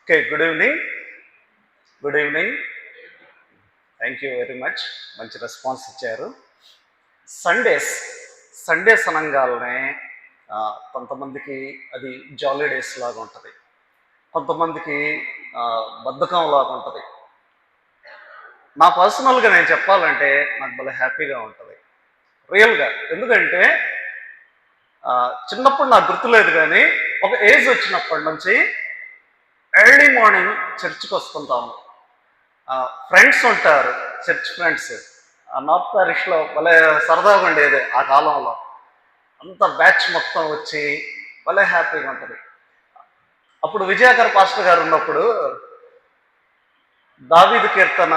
Okay, good evening. Good evening. Thank you very much. మంచి response ఇచ్చారు. Sundays Sundays అనగానే కొంతమందికి అది జాలీ డేస్ లాగా ఉంటుంది, కొంతమందికి బద్ధకం లాగా ఉంటుంది. నా పర్సనల్గా నేను చెప్పాలంటే నాకు భలే హ్యాపీగా ఉంటుంది రియల్గా. ఎందుకంటే చిన్నప్పుడు నాకు గుర్తులేదు, కానీ ఒక ఏజ్ వచ్చినప్పటి నుంచి ఎర్లీ మార్నింగ్ చర్చ్కి వస్తుంటాము. ఫ్రెండ్స్ ఉంటారు, చర్చ్ ఫ్రెండ్స్. నార్త్ ప్యారిష్లో భలే సరదాగా ఉండేది ఆ కాలంలో. అంత బ్యాచ్ మొత్తం వచ్చి భలే హ్యాపీగా ఉంటుంది. అప్పుడు విజయాకర్ పాస్టర్ గారు ఉన్నప్పుడు దావీదు కీర్తన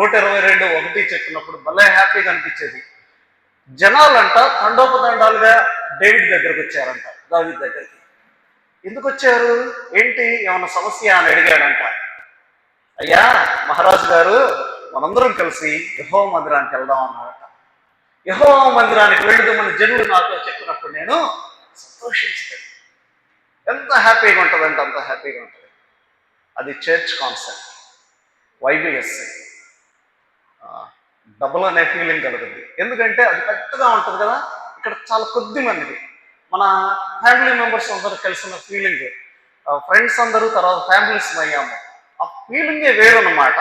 122:1 చెప్పినప్పుడు భలే హ్యాపీగా అనిపించేది. జనాలంట తండోపతండాలుగా డేవిడ్ దగ్గరకు వచ్చారంట, దావీదు దగ్గరికి. ఎందుకు వచ్చారు, ఏంటి, ఏమన్నా సమస్య అని అడిగాడంట. అయ్యా మహారాజు గారు, మనందరం కలిసి యెహోవా మందిరానికి వెళ్దాం అన్నారట. యెహోవా మందిరానికి వెళుదామని జనులు నాతో చెప్పినప్పుడు నేను సంతోషించాను. ఎంత హ్యాపీగా ఉంటుందంటే అంత హ్యాపీగా ఉంటుంది. అది చర్చ్ కాన్సెప్ట్, వైబిఎస్సి. డబుల్ అనే ఫీలింగ్ కలుగుతుంది. ఎందుకంటే అది పెద్దగా ఉంటుంది కదా, ఇక్కడ చాలా కొద్ది మంది మన ఫ్యామిలీ మెంబర్స్ అందరూ కలిసిన ఫీలింగ్, ఫ్రెండ్స్ అందరూ, తర్వాత ఫ్యామిలీస్ అయ్యాము. ఆ ఫీలింగే వేరన్నమాట.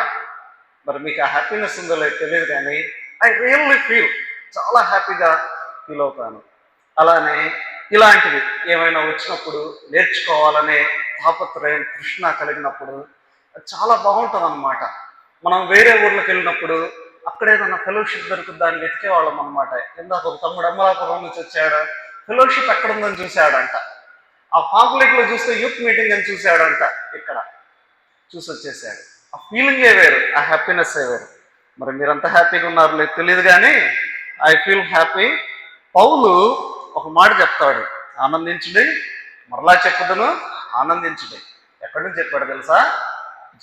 మరి మీకు ఆ హ్యాపీనెస్ ఉందో లేదు తెలియదు, కానీ ఐ రియల్లీ ఫీల్ చాలా హ్యాపీగా ఫీల్ అవుతాను. అలానే ఇలాంటివి ఏమైనా వచ్చినప్పుడు నేర్చుకోవాలనే తాపత్రయం, కృష్ణ కలిగినప్పుడు చాలా బాగుంటుంది అన్నమాట. మనం వేరే ఊర్లోకి వెళ్ళినప్పుడు అక్కడ ఏదైనా ఫెలోషిప్ దొరుకుతుంది, దాన్ని వెతికేవాళ్ళం అనమాట. ఇందాక ఒక తమ్ముడు అమలాపురం నుంచి వచ్చాడు, ఫెలోషిప్ ఎక్కడ ఉందని చూశాడంట. ఆ పాంప్లెట్లో చూస్తే యూత్ మీటింగ్ అని చూశాడంట, ఇక్కడ చూసి వచ్చేసాడు. ఆ ఫీలింగే వేరు, ఆ హ్యాపీనెస్సే వేరు. మరి మీరంతా హ్యాపీగా ఉన్నారు లేదు తెలియదు, కానీ ఐ ఫీల్ హ్యాపీ. పౌలు ఒక మాట చెప్తాడు, ఆనందించుడి, మరలా చెప్పుదును ఆనందించుడి. ఎక్కడి నుంచి చెప్పాడు తెలుసా?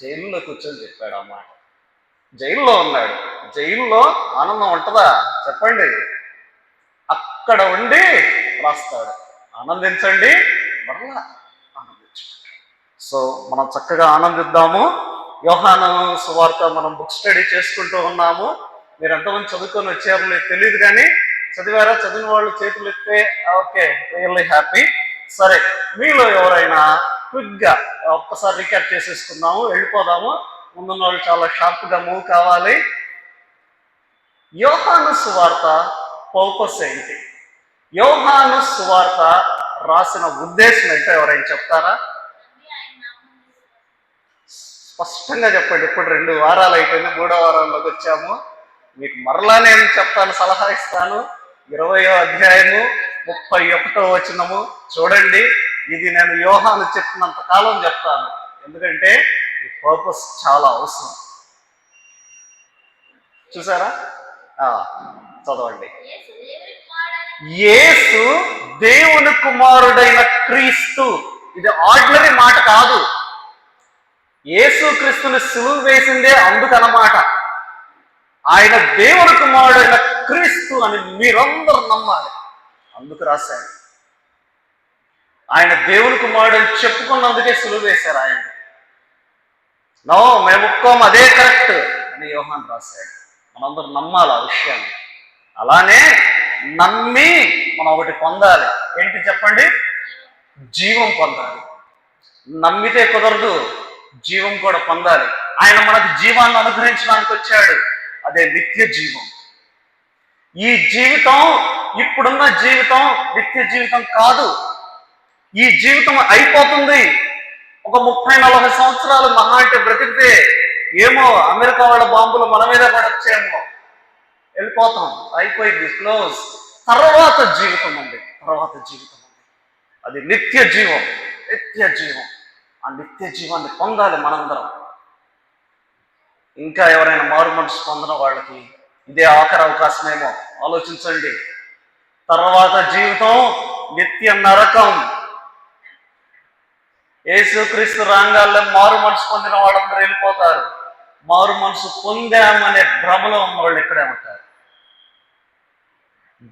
జైల్లో కూర్చొని చెప్పాడు ఆ మాట. జైల్లో ఉన్నాడు, జైల్లో ఆనందం ఉంటుందా చెప్పండి? అక్కడ ఉండి రాస్తాడు, ఆనందించండి మరలా ఆనందించండి. సో మనం చక్కగా ఆనందిద్దాము. యోహాను సువార్త మనం బుక్ స్టడీ చేసుకుంటూ ఉన్నాము. మీరు ఎంతమంది చదువుకొని వచ్చారో లేదు తెలియదు, కానీ చదివారా? చదివిన వాళ్ళు చేతులు ఎత్తే ఓకే, రియల్లీ హ్యాపీ. సరే, మీలో ఎవరైనా క్విక్గా ఒక్కసారి రీక్యాప్ చేసేసుకుందాము, వెళ్ళిపోదాము. ముందున్న వాళ్ళు చాలా షార్ప్గా మూవ్ కావాలి. యోహాను సువార్త పర్పస్ ఏంటి? యోహాను సువార్త రాసిన ఉద్దేశం ఏంటో ఎవరైనా చెప్తారా? స్పష్టంగా చెప్పండి. ఇప్పుడు 2 వారాలు అయిపోయింది, 3వ వారంలోకి వచ్చాము. మీకు మరలా నేను చెప్తాను, సలహా ఇస్తాను. 20వ అధ్యాయము 31వ వచనము చూడండి. ఇది నేను యోహాను చెప్పినంత కాలం చెప్తాను, ఎందుకంటే ఈ పర్పస్ చాలా అవసరం. చూసారా? చదవండి. యేసు దేవుని కుమారుడైన క్రీస్తు. ఇది ఆర్డినరీ మాట కాదు. యేసు క్రీస్తుని సిలువ వేసిందే అందుకన్నమాట. ఆయన దేవుని కుమారుడైన క్రీస్తు అని మీరందరూ నమ్మాలి, అందుకు రాశాడు. ఆయన దేవుని కుమారుడని చెప్పుకున్నందుకే సిలువ వేశారు ఆయన. నో, మేము ఒప్పుకోము, అదే కరెక్ట్ అని యోహాను రాశాడు. మనందరూ నమ్మాలి ఆ విషయాన్ని. అలానే నమ్మి మనం ఒకటి పొందాలి. ఏంటి చెప్పండి? జీవం పొందాలి. నమ్మితే కుదరదు, జీవం కూడా పొందాలి. ఆయన మనకు జీవాన్ని అనుగ్రహించడానికి వచ్చాడు, అదే నిత్య జీవం. ఈ జీవితం, ఇప్పుడున్న జీవితం నిత్య జీవితం కాదు. ఈ జీవితం అయిపోతుంది. ఒక 30-40 సంవత్సరాలు మహా అంటే బ్రతికితే ఏమో అమెరికా వాళ్ళ బాంబులు మన మీద పడొచ్చేమో, వెళ్ళిపోతాం, అయిపోయింది, క్లోజ్. తర్వాత జీవితం ఉంది, తర్వాత జీవితం ఉంది, అది నిత్య జీవం. నిత్య జీవం, ఆ నిత్య జీవాన్ని పొందాలి మనందరం. ఇంకా ఎవరైనా మారు మనసు పొందిన వాళ్ళకి ఇదే ఆఖరి అవకాశమేమో, ఆలోచించండి. తర్వాత జీవితం నిత్య నరకం. యేసుక్రీస్తు రాంగాల్లో మారు మనసు పొందిన వాళ్ళందరూ వెళ్ళిపోతారు. మారు మనసు పొందామనే భ్రమలో ఉన్న వాళ్ళు ఇక్కడే ఉంటారు.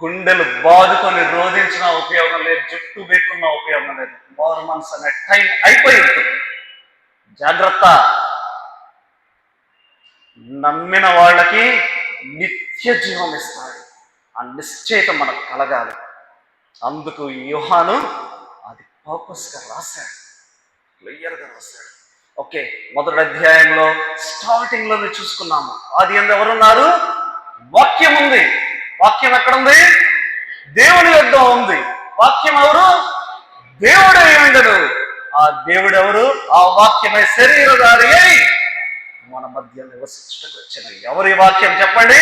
గుండెలు బాదుకొని రోధించిన ఉపయోగం లేదు, జుట్టు పెట్టుకున్న ఉపయోగం లేదు. మారు మనసు అనే టైం అయిపోయింది. జాగ్రత్త. నమ్మిన వాళ్ళకి నిత్య జీవం ఇస్తాడు. ఆ నిశ్చయిత మనకు కలగాలి. అందుకు యోహాను అది పర్పస్గా రాశాడు, క్లియర్గా రాశాడు. ఓకే, మొదటి అధ్యాయంలో స్టార్టింగ్లోనే చూసుకున్నాము. అది ఎవరున్నారు? వాక్యం ఉంది. వాక్యం ఎక్కడుంది? దేవుని యొద్ద ఉంది. వాక్యం ఎవరు? దేవుడే ఉండడు. ఆ దేవుడు ఎవరు? ఆ వాక్యమై శరీరధారి అయి మన మధ్య నివసించడానికి వచ్చిన ఎవరి వాక్యం చెప్పండి?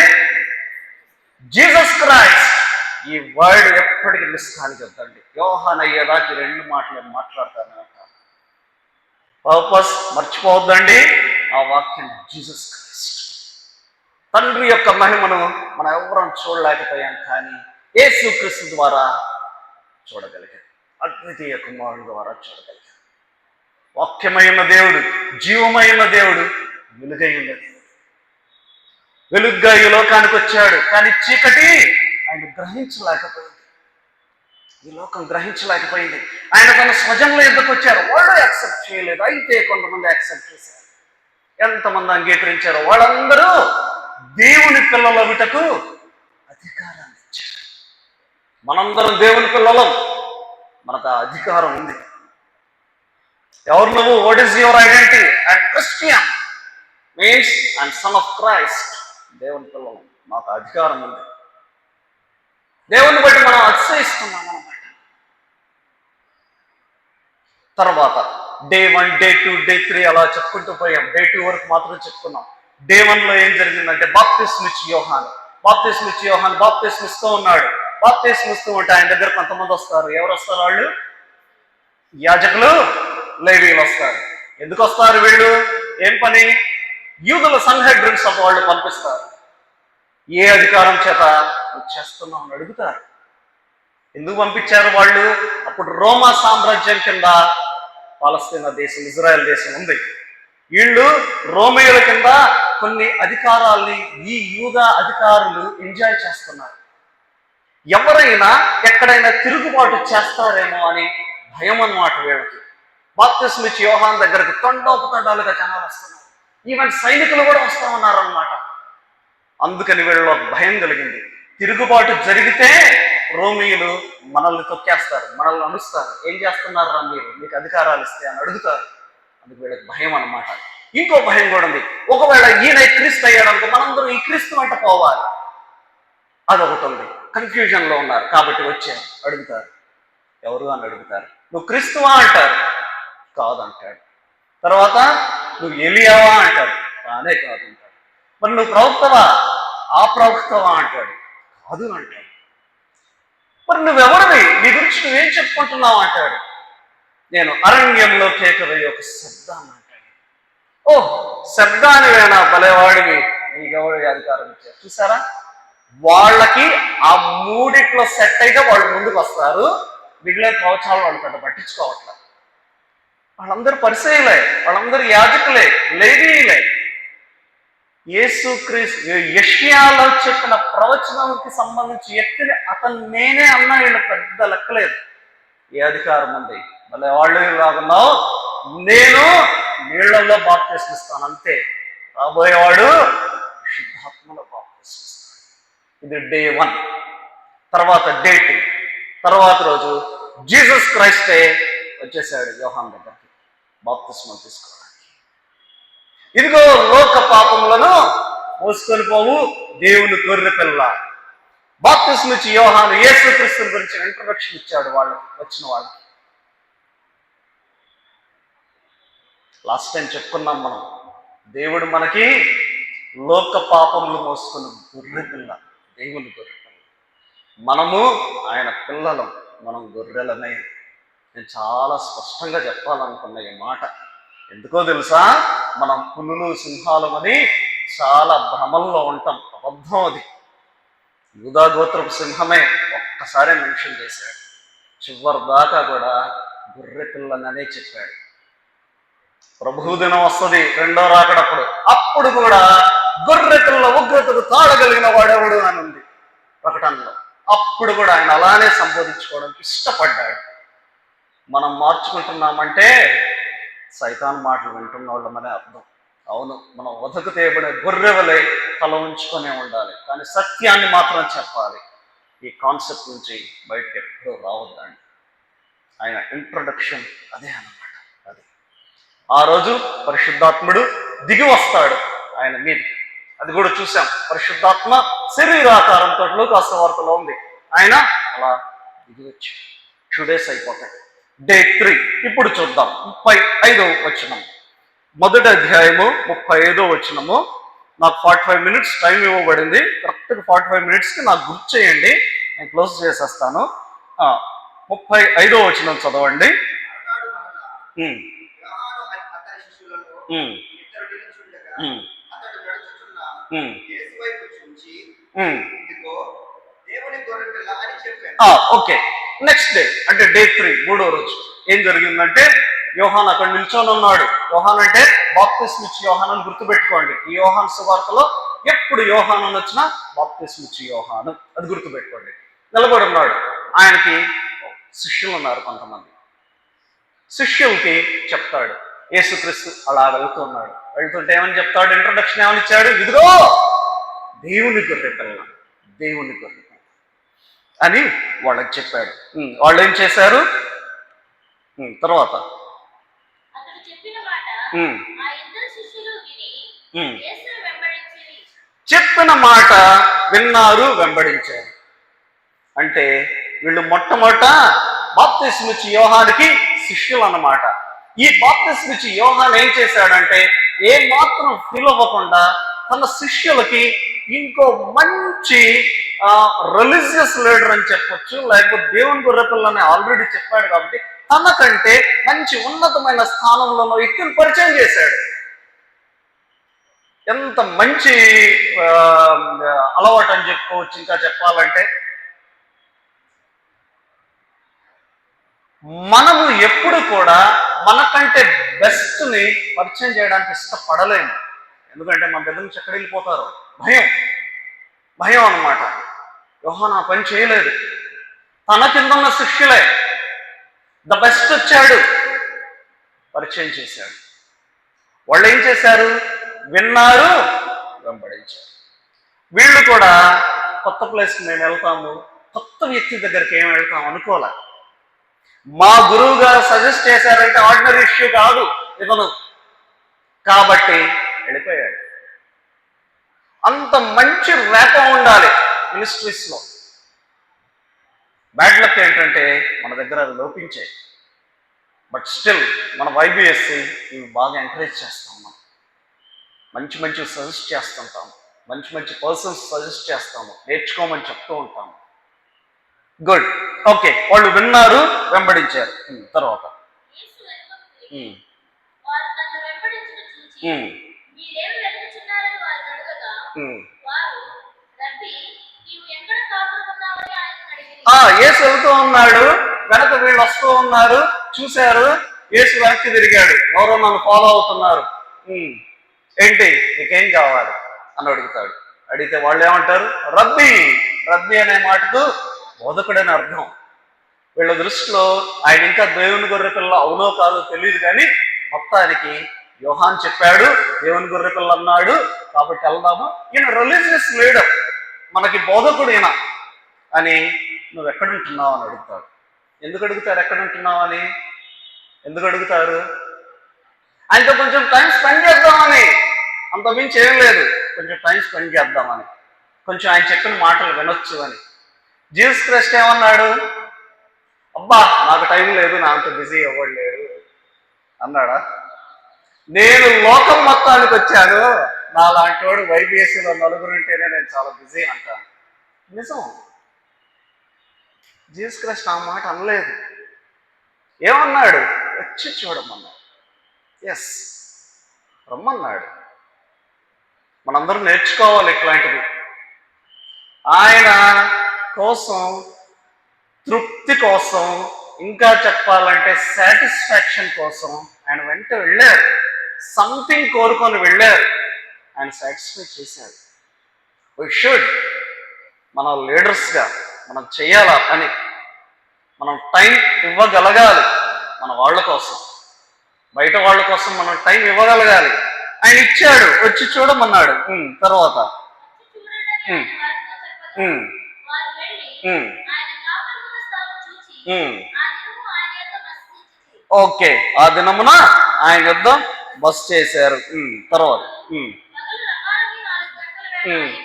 Jesus Christ. ఈ వర్డ్ ఎప్పటికీ మిస్ కానిద్దండి. యోహాను అయ్యేదాకి 2 మాటలు మాట్లాడతాను. పర్పస్ మర్చిపోవద్దండి. ఆ వాక్యం జీసస్ క్రైస్ట్. తండ్రి యొక్క మహిమను మనం ఎవరం చూడలేకపోయాం, కానీ యేసుక్రీస్తు ద్వారా చూడగలిగాం. అద్వితీయ కుమారుడు ద్వారా చూడగలిగాం. వాక్యమైన దేవుడు, జీవమైన దేవుడు, వెలుగై ఉన్న దేవుడు. వెలుగ్గా ఈ లోకానికి వచ్చాడు, కానీ చీకటి ఆయన గ్రహించలేకపోయింది. ఈ లోకం గ్రహించలేకపోయింది. ఆయన తన స్వజనుల ఎందుకు వచ్చారు, వాళ్ళు యాక్సెప్ట్ చేయలేదు. అయితే కొంతమంది యాక్సెప్ట్ చేశారు. ఎంతమంది అంగీకరించారు? వాళ్ళందరూ దేవుని పిల్లల విటకు అధికారాన్ని ఇచ్చారు. మనందరం దేవుని పిల్లలం, మనకు ఆ అధికారం ఉంది. ఎవరు నువ్వు? What is your identity? And Christian means and son of Christ. దేవుని పిల్లలు, మాకు అధికారం ఉంది. దేవుని బట్టి మనం అతిశయిస్తున్నాం అన్నమాట. తర్వాత డే 1, డే 2, డే 3 అలా చెప్పుకుంటూ పోయాం. డే 2 వరకు మాత్రం చెప్పుకున్నాం. డే 1లో ఏం జరిగిందంటే బాప్తిస్మం ఇచ్చి యోహాను బాప్తిస్మం ఇస్తూ ఉన్నాడు. బాప్తిస్మం ఇస్తూ ఉంటే ఆయన దగ్గర కొంతమంది వస్తారు. ఎవరు వస్తారు? వాళ్ళు యాజకులు, లేవీయులు వస్తారు. ఎందుకు వస్తారు వీళ్ళు? ఏం పని? యూదుల సంహెడ్రిన్ సభ వాళ్ళు పంపిస్తారు. ఏ అధికారం చేత చేస్తున్నాం అని అడుగుతారు. ఎందుకు పంపించారు వాళ్ళు? అప్పుడు రోమా సామ్రాజ్యం కింద పాలస్తీనా దేశం, ఇజ్రాయెల్ దేశం ఉంది. వీళ్ళు రోమేయుల కింద కొన్ని అధికారాల్ని ఈ యూద అధికారులు ఎంజాయ్ చేస్తున్నారు. ఎవరైనా ఎక్కడైనా తిరుగుబాటు చేస్తారేమో అని భయం అన్నమాట వీళ్ళకి. బాప్తిస్మం ఇచ్చి యోహాను దగ్గరకు తండోపతండాలుగా జనాలు వస్తున్నారు. ఈవెన్ సైనికులు కూడా వస్తూ ఉన్నారన్నమాట. అందుకని వీళ్ళలో భయం కలిగింది. తిరుగుబాటు జరిగితే రోమియులు మనల్ని తొక్కేస్తారు, మనల్ని అనుస్తారు. ఏం చేస్తున్నారా మీరు, మీకు అధికారాలు ఇస్తే అని అడుగుతారు. అందుకు వీళ్ళకి భయం అన్నమాట. ఇంకో భయం కూడా ఉంది. ఒకవేళ ఈయన క్రీస్తు అయ్యాడంటే మనందరూ ఈ క్రీస్తు వెంట పోవాలి, అదొకటి ఉంది. కన్ఫ్యూజన్లో ఉన్నారు. కాబట్టి వచ్చారు, అడుగుతారు. ఎవరు అని అడుగుతారు. నువ్వు క్రీస్తువా అంటారు. కాదంటాడు. తర్వాత నువ్వు ఎలియావా అంటాడు. కానే కాదు అంటాడు. మరి నువ్వు ప్రవక్తవా? ఆ ప్రవక్తవా అంటాడు. కాదు అంటాడు. మరి నువ్వెవరివి, నీ గురించి నువ్వేం చెప్పుకుంటున్నావు అంటాడు. నేను అరణ్యంలో కేకవే ఒక శబ్దాన్ని అంటాడు. ఓ శబ్దాన్ని వేనా, భలేవాడివి, నీకెవరి అధికారం ఇచ్చారు? చూసారా, వాళ్ళకి ఆ మూడిట్లో సెట్ అయితే వాళ్ళు ముందుకు వస్తారు. మిగిలిన ప్రవచనాలు వాళ్ళు పెద్ద పట్టించుకోవట్లేదు. వాళ్ళందరూ పరిసయ్యులే, వాళ్ళందరూ యాజకులే, లేవీయులే. యేసుక్రీస్తు యెషయాలో చెప్పిన ప్రవచనానికి సంబంధించి వ్యక్తిని అతను నేనే అన్నా వీళ్ళు పెద్ద లెక్కలేదు. ఏ అధికారం ఉంది? మళ్ళీ వాళ్ళు లాగున్నావు, నేను నీళ్లలో బాప్తిస్మం ఇస్తాను అంతే. రాబోయేవాడు శుద్ధాత్మలో బాప్తిస్మం ఇస్తాడు. ఇది డే 1. తర్వాత డే 2. తర్వాత రోజు జీసస్ క్రైస్టే వచ్చేసాడు యోహాను దగ్గరికి బాప్తిస్మం తీసుకోవడానికి. ఇదిగో లోక పాపములను మోసుకొని పోవు దేవుని గొర్రె పిల్ల. బాప్తిస్మం ఇచ్చి యోహాను యేసుక్రీస్తు గురించి ఇంట్రడక్షన్ ఇచ్చాడు వాళ్ళకి, వచ్చిన వాళ్ళకి. లాస్ట్ టైం చెప్పుకున్నాం మనం, దేవుడు మనకి లోక పాపములు మోసుకున్న గొర్రె పిల్ల, దేవుని గొర్రె పిల్ల. మనము ఆయన పిల్లలం, మనం గొర్రెలనే. నేను చాలా స్పష్టంగా చెప్పాలనుకున్న ఈ మాట. ఎందుకో తెలుసా, మనం పులులు సింహాలమని చాలా భ్రమల్లో ఉంటాం. అబద్ధం అది. యూదా గోత్రపు సింహమే ఒక్కసారి మెన్షన్ చేశాడు. చివరి దాకా కూడా గొర్రె పిల్లననే చెప్పాడు. ప్రభువు దినం వస్తుంది, 2వ రాకడప్పుడు. అప్పుడు కూడా గొర్రె పిల్ల ఉగ్రతకు తాళగలిగిన వాడెవడు అని ఉంది ప్రకటనలో. అప్పుడు కూడా ఆయన అలానే సంబోధించుకోవడానికి ఇష్టపడ్డాడు. మనం మార్చుకుంటున్నామంటే సైతాన్ మాటలు వింటున్న వాళ్ళమనే అర్థం. అవును, మనం వదకు తేబడే గొర్రెవలే తల ఉంచుకొనే ఉండాలి, కానీ సత్యాన్ని మాత్రం చెప్పాలి. ఈ కాన్సెప్ట్ నుంచి బయటకు ఎప్పుడూ రావద్దండి. ఆయన ఇంట్రొడక్షన్ అదే అన్నమాట. అది ఆ రోజు పరిశుద్ధాత్ముడు దిగి వస్తాడు ఆయన మీదకి. అది కూడా చూసాం. పరిశుద్ధాత్మ శరీరాకారంతో లూకాసు వార్తలో ఉంది. ఆయన అలా దిగి వచ్చి 2 days అయిపోతాయి. Day 3 ఇప్పుడు చూద్దాం. 35వ వచనం, మొదటి అధ్యాయము 35వ వచనము. నాకు 45 minutes టైం ఇవ్వబడింది. కరెక్ట్గా 45 minutesకి నాకు గుర్తు చేయండి, నేను క్లోజ్ చేసేస్తాను. 35వ వచనం చదవండి. ఓకే, నెక్స్ట్ డే అంటే Day 3 3వ రోజు ఏం జరిగిందంటే, యోహాన్ అక్కడ నిల్చొని ఉన్నాడు. యోహాన్ అంటే బాప్తిస్మ ఇచ్చి యోహాన్ అని గుర్తుపెట్టుకోండి. ఈ యోహాన్ సువార్తలో ఎప్పుడు యోహాన్ అని వచ్చినా బాప్తిస్మ ఇచ్చి యోహాను, అది గుర్తుపెట్టుకోండి. నిలబడి ఉన్నాడు. ఆయనకి శిష్యులు ఉన్నారు కొంతమంది. శిష్యులకి చెప్తాడు. యేసుక్రీస్తు అలా వెళ్తున్నాడు. వెళ్తుంటే ఏమని చెప్తాడు? ఇంట్రొడక్షన్ ఏమని ఇచ్చాడు? ఇదిగో దేవుని గొర్రె పిల్ల, దేవుని గొర్రె పిల్ల అని వాళ్ళకి చెప్పాడు. వాళ్ళు ఏం చేశారు తర్వాత? చెప్పిన మాట విన్నారు, వెంబడించారు. అంటే వీళ్ళు మొట్టమొదట బాప్తిస్మ ఇచ్చి యోహానికి శిష్యులు అన్నమాట. ఈ బాప్తిస్మ ఇచ్చి యోహాన్ ఏం చేశాడంటే, ఏ మాత్రం ఫీల్ అవ్వకుండా తన శిష్యులకి ఇంకో మంచి రిలీజియస్ లీడర్ అని చెప్పొచ్చు, లేకపోతే దేవుని గొర్రెపిల్లని ఆల్రెడీ చెప్పాడు కాబట్టి తనకంటే మంచి ఉన్నతమైన స్థానంలో వ్యక్తిని పరిచయం చేశాడు. ఎంత మంచి అలవాటు అని చెప్పుకోవచ్చు. ఇంకా చెప్పాలంటే మనము ఎప్పుడు కూడా మనకంటే బెస్ట్ని పరిచయం చేయడానికి ఇష్టపడలేము. ఎందుకంటే మన దగ్గర నుంచి ఎక్కడ వెళ్ళిపోతారు, భయం అన్నమాట. యోహాను ఆ పని చేయలేదు. తన కింద ఉన్న శిష్యులే ద బెస్ట్ వచ్చాడు, పరిచయం చేశాడు. వాళ్ళు ఏం చేశారు? విన్నారు, వెంబడించారు. వీళ్ళు కూడా కొత్త ప్లేస్కి మేము వెళ్తాము, కొత్త వ్యక్తి దగ్గరికి ఏం వెళ్తాం అనుకోలే. మా గురువు గారు సజెస్ట్ చేశారంటే ఆర్డినరీ ఇష్యూ కాదు ఇతను, కాబట్టి వెళ్ళిపోయాడు. అంత మంచి రేప ఉండాలి మినిస్ట్రీస్లో. బ్యాడ్ లక్ ఏంటంటే మన దగ్గర అది లోపించాయి. బట్ స్టిల్ మన YBSC ఇవి బాగా ఎంకరేజ్ చేస్తాం. మనం మంచి సజెస్ట్ చేస్తుంటాము, మంచి పర్సన్స్ సజెస్ట్ చేస్తాము, నేర్చుకోమని చెప్తూ ఉంటాము. Good, okay. వాళ్ళు విన్నారు, వెంబడించారు. తర్వాత యేసు వెళ్తూ ఉన్నాడు, వెనక వీళ్ళు వస్తూ ఉన్నారు, చూశారు. యేసు వెనక్కి తిరిగాడు. ఎవరో నన్ను ఫాలో అవుతున్నారు, ఏంటి నీకేం కావాలి అని అడుగుతాడు. అడిగితే వాళ్ళు ఏమంటారు? రబ్బీ. రబ్బీ అనే మాటకు బోధకుడని అర్థం. వీళ్ళ దృష్టిలో ఆయన ఇంకా దేవుని గొర్రె పిల్ల అవునో కాదో తెలియదు, కానీ మొత్తానికి యోహాన్ చెప్పాడు, దేవుని గొర్రె పిల్ల అన్నాడు, కాబట్టి వెళ్దాము. ఈయన రిలీజియస్ లీడర్, మనకి బోధకుడు ఈయన అని. నువ్వు ఎక్కడుంటున్నావు అని అడుగుతాడు. ఎందుకు అడుగుతారు ఎక్కడుంటున్నావు అని? ఎందుకు అడుగుతారు? ఆయనతో కొంచెం టైం స్పెండ్ చేద్దామని, అంత మించి ఏం లేదు, కొంచెం టైం స్పెండ్ చేద్దామని, కొంచెం ఆయన చెప్పిన మాటలు వినొచ్చు అని. జీసస్ క్రైస్ట్ ఏమన్నాడు? అబ్బా నాకు టైం లేదు, నా అంత బిజీ అవ్వలేడు అన్నాడా? నేను లోకం మొత్తానికి వచ్చాను, నా లాంటి వాడు YBSCలో నలుగురుంటేనే నేను చాలా బిజీ అంటాను. నిజం, జీసస్ క్రైస్ట్ ఆ మాట అనలేదు. ఏమన్నాడు? వచ్చి చూడమన్నాడు. ఎస్, రమ్మన్నాడు. మనందరం నేర్చుకోవాలి ఇట్లాంటివి. ఆయన కోసం, తృప్తి కోసం, ఇంకా చెప్పాలంటే సాటిస్ఫాక్షన్ కోసం ఆయన వెంట వెళ్ళారు. సంథింగ్ కోరుకొని వెళ్ళారు, ఆయన సాటిస్ఫై చేశారు. వీ షుడ్, మన లీడర్స్గా మనం చేయాలి ఆ పని. మనం టైం ఇవ్వగలగాలి మన వాళ్ళ కోసం. బయట వాళ్ళ కోసం మనం టైం ఇవ్వగలగాలి. ఆయన ఇచ్చాడు, వచ్చి చూడమన్నాడు. తర్వాత ఉమ్, ఉమ్, ఉమ్, ఉమ్. ఓకే, ఆ దినమున ఆయన యుద్ధం బస్ చేశారు. తర్వాత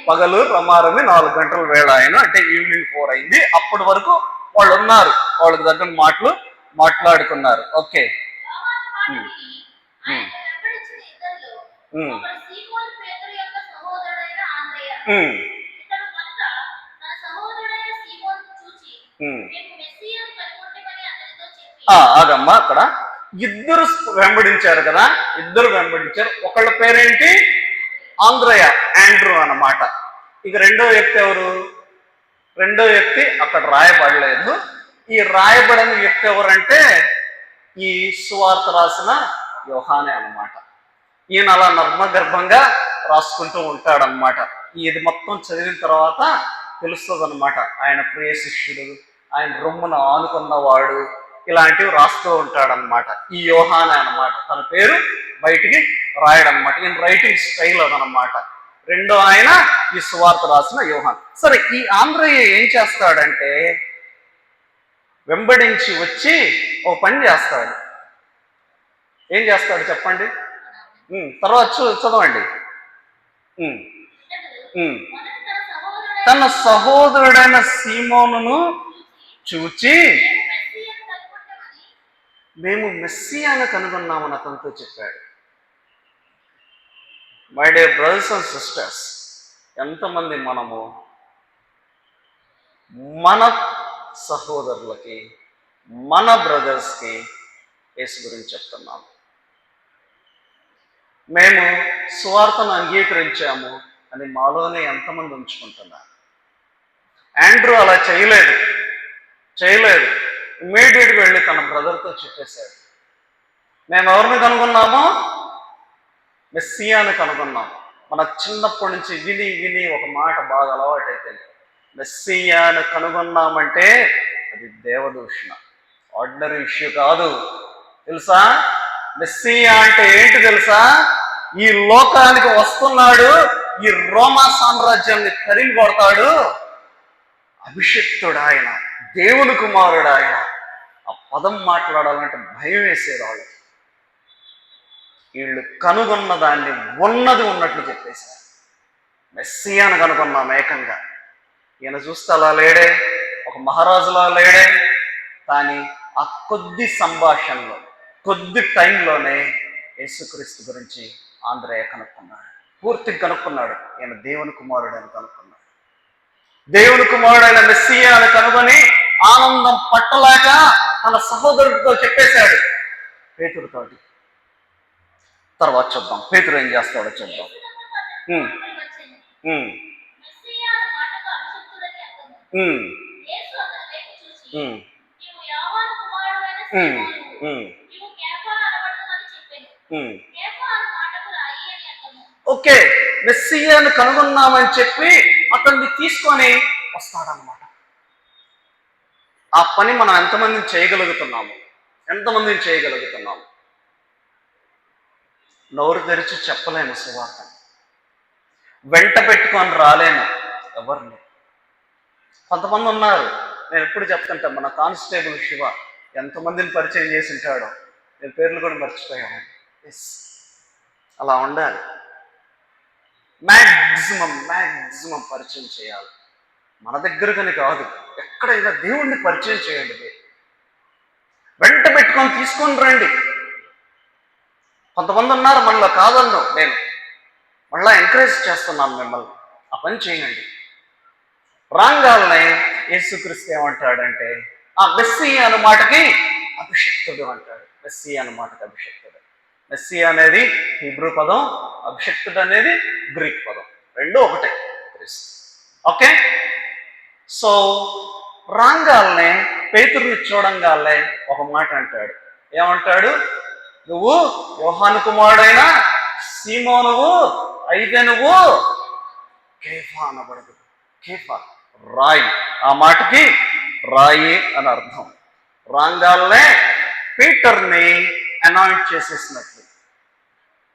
పగలు రమారమి 4 గంటల వేళ ఆయన, అంటే ఈవినింగ్ 4 అయింది. అప్పటి వరకు వాళ్ళు ఉన్నారు, వాళ్ళకి దగ్గర మాటలు మాట్లాడుకున్నారు. ఓకే. అదమ్మా, అక్కడ ఇద్దరు వెంబడించారు కదా, ఇద్దరు వెంబడించారు. ఒకళ్ళ పేరేంటి? ఆంధ్రయ, ఆండ్రూ అన్నమాట. ఇక రెండో వ్యక్తి ఎవరు? రెండో వ్యక్తి అక్కడ రాయబడలేదు. ఈ రాయబడని వ్యక్తి ఎవరంటే ఈ సువార్త రాసిన యోహానే అన్నమాట. ఈయన అలా నర్మగర్భంగా రాసుకుంటూ ఉంటాడనమాట. ఇది మొత్తం చదివిన తర్వాత తెలుస్తుంది అనమాట, ఆయన ప్రియ శిష్యుడు, ఆయన రొమ్మున ఆనుకున్నవాడు, ఇలాంటివి రాస్తూ ఉంటాడనమాట. ఈ యోహానే అనమాట, తన పేరు బయటికి రాయడనమాట. ఈయన రైటింగ్ స్టైల్ అదనమాట. రెండో ఆయన ఈ సువార్త రాసిన యోహాన్. సరే, ఈ ఆంధ్రయ్య ఏం చేస్తాడంటే వెంబడించి వచ్చి ఓ పని చేస్తాడు. ఏం చేస్తాడు చెప్పండి? తర్వాత చదవండి. తన సహోదరుడైన సీమోనును చూచి మేము మెస్సియాను కనుగొన్నామని అతనితో చెప్పాడు. My dear brothers and sisters, ఎంతమంది మనము మన సహోదరులకి, మన బ్రదర్స్కి యేసు గురించి చెప్తున్నాము. మేము సువార్తను అంగీకరించాము అని మాలోనే ఎంతమంది ఉంచుకుంటున్నారు? ఆండ్రూ అలా చేయలేదు. ఇమ్మీడియట్గా వెళ్ళి తన బ్రదర్తో చెప్పేశాడు, మేము ఎవరిని కనుగొన్నామో? మెస్సియాను కనుగొన్నాము. మన చిన్నప్పటి నుంచి విని విని ఒక మాట బాగా అలవాటైపోయింది. మెస్సియాను కనుగొన్నామంటే అది దేవదూషణ, ఆర్డినరీ ఇష్యూ కాదు. తెలుసా? మెస్సియా అంటే ఏంటి తెలుసా? ఈ లోకానికి వస్తున్నాడు, ఈ రోమా సామ్రాజ్యాన్ని తరిమి కొడతాడు, అభిషిక్తుడు ఆయన, దేవుని కుమారుడు ఆయన. ఆ పదం మాట్లాడాలంటే భయం వేసేది వాళ్ళు. వీళ్ళు కనుగొన్న దాన్ని ఉన్నది ఉన్నట్లు చెప్పేశారు. మెస్సియాను కనుగొన్నాం ఏకంగా. ఈయన చూస్తే అలా లేడే, ఒక మహారాజులా లేడే. కానీ ఆ కొద్ది సంభాషణలో, కొద్ది టైంలోనే యేసుక్రీస్తు గురించి ఆంధ్రయ్య కనుక్కున్నాడు. పూర్తిగా కనుక్కున్నాడు. ఈయన దేవుని కుమారుడు అని కనుక్కున్నాడు. దేవుని కుమారుడైన మెస్సియా అని కనుగొని ఆనందం పట్టలేక తన సహోదరుడితో చెప్పేశాడు, పేతురుతోటి. తర్వాత చూద్దాం పేతురు ఏం చేస్తాడో చూద్దాం. ఓకే, మెస్సియాను కనుగొన్నామని చెప్పి అతన్ని తీసుకొని వస్తాడనమాట. ఆ పని మనం ఎంతమందిని చేయగలుగుతున్నాము? నోరు తెరిచి చెప్పలేము సువార్త, వెంట పెట్టుకొని రాలేము ఎవరిని. కొంతమంది ఉన్నారు, నేను ఎప్పుడు చెప్తుంటా, మన కానిస్టేబుల్ శివ ఎంతమందిని పరిచయం చేసి ఉంటాడో, నేను పేర్లు కూడా మర్చిపోయాను. ఎస్, అలా ఉండాలి. మ్యాక్సిమం పరిచయం చేయాలి. మన దగ్గరకని కాదు, ఎక్కడైనా దేవుణ్ణి పరిచయం చేయండి. వెంట పెట్టుకొని తీసుకొని రండి. కొంతమంది ఉన్నారు మనలో, కాదన్నాం, నేను మళ్ళా ఎంకరేజ్ చేస్తున్నాను మిమ్మల్ని, ఆ పని చేయండి. రాంగాల్ని యేసుక్రీస్తు ఏమంటాడంటే, ఆ మెస్సియా అన్న మాటకి అభిషిక్తుడు అంటాడు. మెస్సియా అన్న మాటకి అభిషిక్తుడు. మెస్సియా అనేది హీబ్రూ పదం, అభిషిక్తుడు అనేది గ్రీక్ పదం, రెండు ఒకటే. ఓకే, సో రాంగాల్ని పేతురుని చూడంగాల్నే ఒక మాట అంటాడు. ఏమంటాడు? నువ్వు యోహాను కుమారుడైన సీమోనువు, అయితే నువ్వు కేఫా అనబడదు. కేఫా రాయి, ఆ మాటకి రాయి అని అర్థం. రాంగాల్నే పీటర్ని అనాయింట్ చేసేసినట్లు,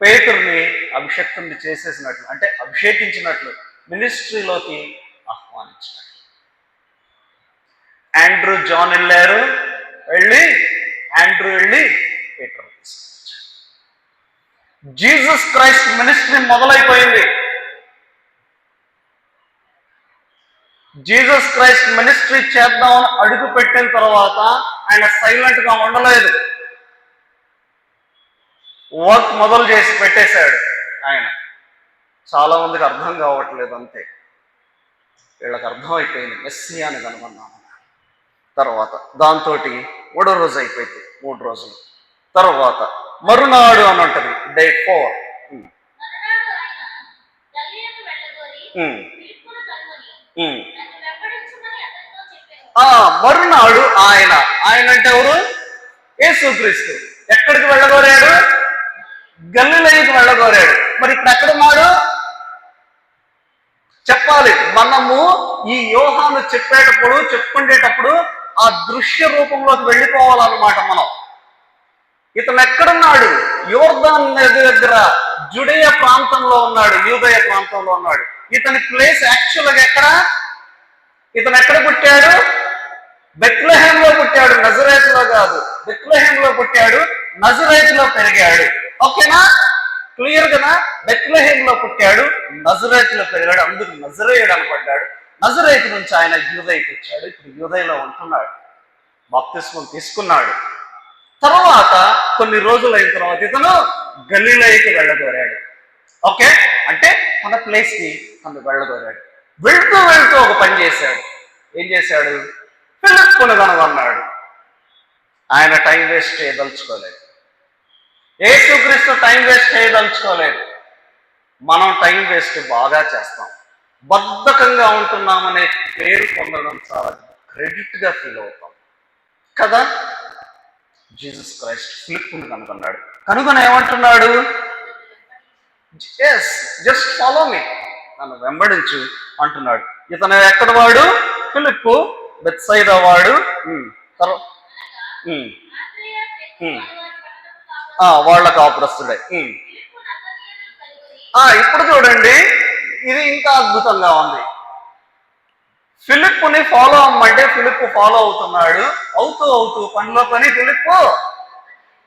పేతురుని అభిషక్తుని చేసేసినట్లు, అంటే అభిషేకించినట్లు, మినిస్ట్రీలోకి ఆహ్వానించినట్లు. ఆండ్రూ జాన్ వెళ్ళారు, ఆండ్రూ వెళ్ళి పేతురు తీసుకొచ్చారు. జీసస్ క్రైస్ట్ మినిస్ట్రీ మొదలైపోయింది. జీసస్ క్రైస్ట్ మినిస్ట్రీ చేద్దామని అడుగు పెట్టిన తర్వాత ఆయన సైలెంట్ గా ఉండలేదు. వర్క్ మొదలు చేసి పెట్టేశాడు ఆయన. చాలా మందికి అర్థం కావట్లేదు, అంతే. వీళ్ళకి అర్థమైపోయింది మెస్సియాని కనుగొన్నాము. తర్వాత దాంతో 3వ రోజు అయిపోయింది, 3 రోజులు తర్వాత మరునాడు అని ఉంటుంది, డే 4. మరునాడు ఆయన అంటే ఎవరు? యేసుక్రీస్తు. ఎక్కడికి వెళ్ళగోరాడు? గలిలయకి వెళ్ళగోరాడు. మరి ఇప్పుడు ఎక్కడున్నాడు చెప్పాలి. మనము ఈ యోహాను చెప్పుకునేటప్పుడు ఆ దృశ్య రూపంలోకి వెళ్ళిపోవాలన్నమాట. మనం ఇతను ఎక్కడున్నాడు? యోర్దాన్ నది దగ్గర జుడేయ ప్రాంతంలో ఉన్నాడు, యూదయ ప్రాంతంలో ఉన్నాడు. ఇతని ప్లేస్ యాక్చువల్గా ఎక్కడ? ఇతను ఎక్కడ పుట్టాడు? బెత్లెహేంలో పుట్టాడు, నజరేతులో కాదు. బెత్లెహేంలో పుట్టాడు, నజరేతులో పెరిగాడు. ఓకేనా? క్లియర్ కదా? బెత్లెహేంలో పుట్టాడు, నజరేతులో పెరిగాడు, అందుకు నజరేయుడు అనబడ్డాడు. నజరేతు నుంచి ఆయన యూదయకి వచ్చాడు. ఇప్పుడు యూదయలో ఉంటున్నాడు, బాప్తిస్మం తీసుకున్నాడు. తర్వాత కొన్ని రోజులు అయిన తర్వాత ఇతను గలిలయకి వెళ్ళగోరాడు. ఓకే, అంటే మన ప్లేస్కి తను వెళ్ళగోరాడు. వెళ్తూ ఒక పని చేశాడు. ఏం చేశాడు? ఫిలిప్పును కనుగొన్నాడు. ఆయన టైం వేస్ట్ చేయదలుచుకోలేదు. యేసుక్రీస్తు టైం వేస్ట్ చేయదలుచుకోలేదు. మనం టైం వేస్ట్ బాగా చేస్తాం. బద్ధకంగా ఉంటున్నామనే పేరు పొందడం చాలా క్రెడిట్గా ఫీల్ అవుతాం కదా. జీసస్ క్రైస్ట్ ఫిలిప్పును కనుగొన్నాడు. కనుగొని ఏమంటున్నాడు? ఎస్, జస్ట్ ఫాలో మీ, నన్ను వెంబడించు అంటున్నాడు. ఇతను ఎక్కడ వాడు? ఫిలిప్పు, బెత్సైదా వాడు. వాళ్ళ కాపురస్తుడే. ఇప్పుడు చూడండి, ఇది ఇంకా అద్భుతంగా ఉంది. ఫిలిప్పుని ఫాలో అమ్మంటే ఫిలిప్పు ఫాలో అవుతున్నాడు. అవుతూ పనిలో పని ఫిలిప్పు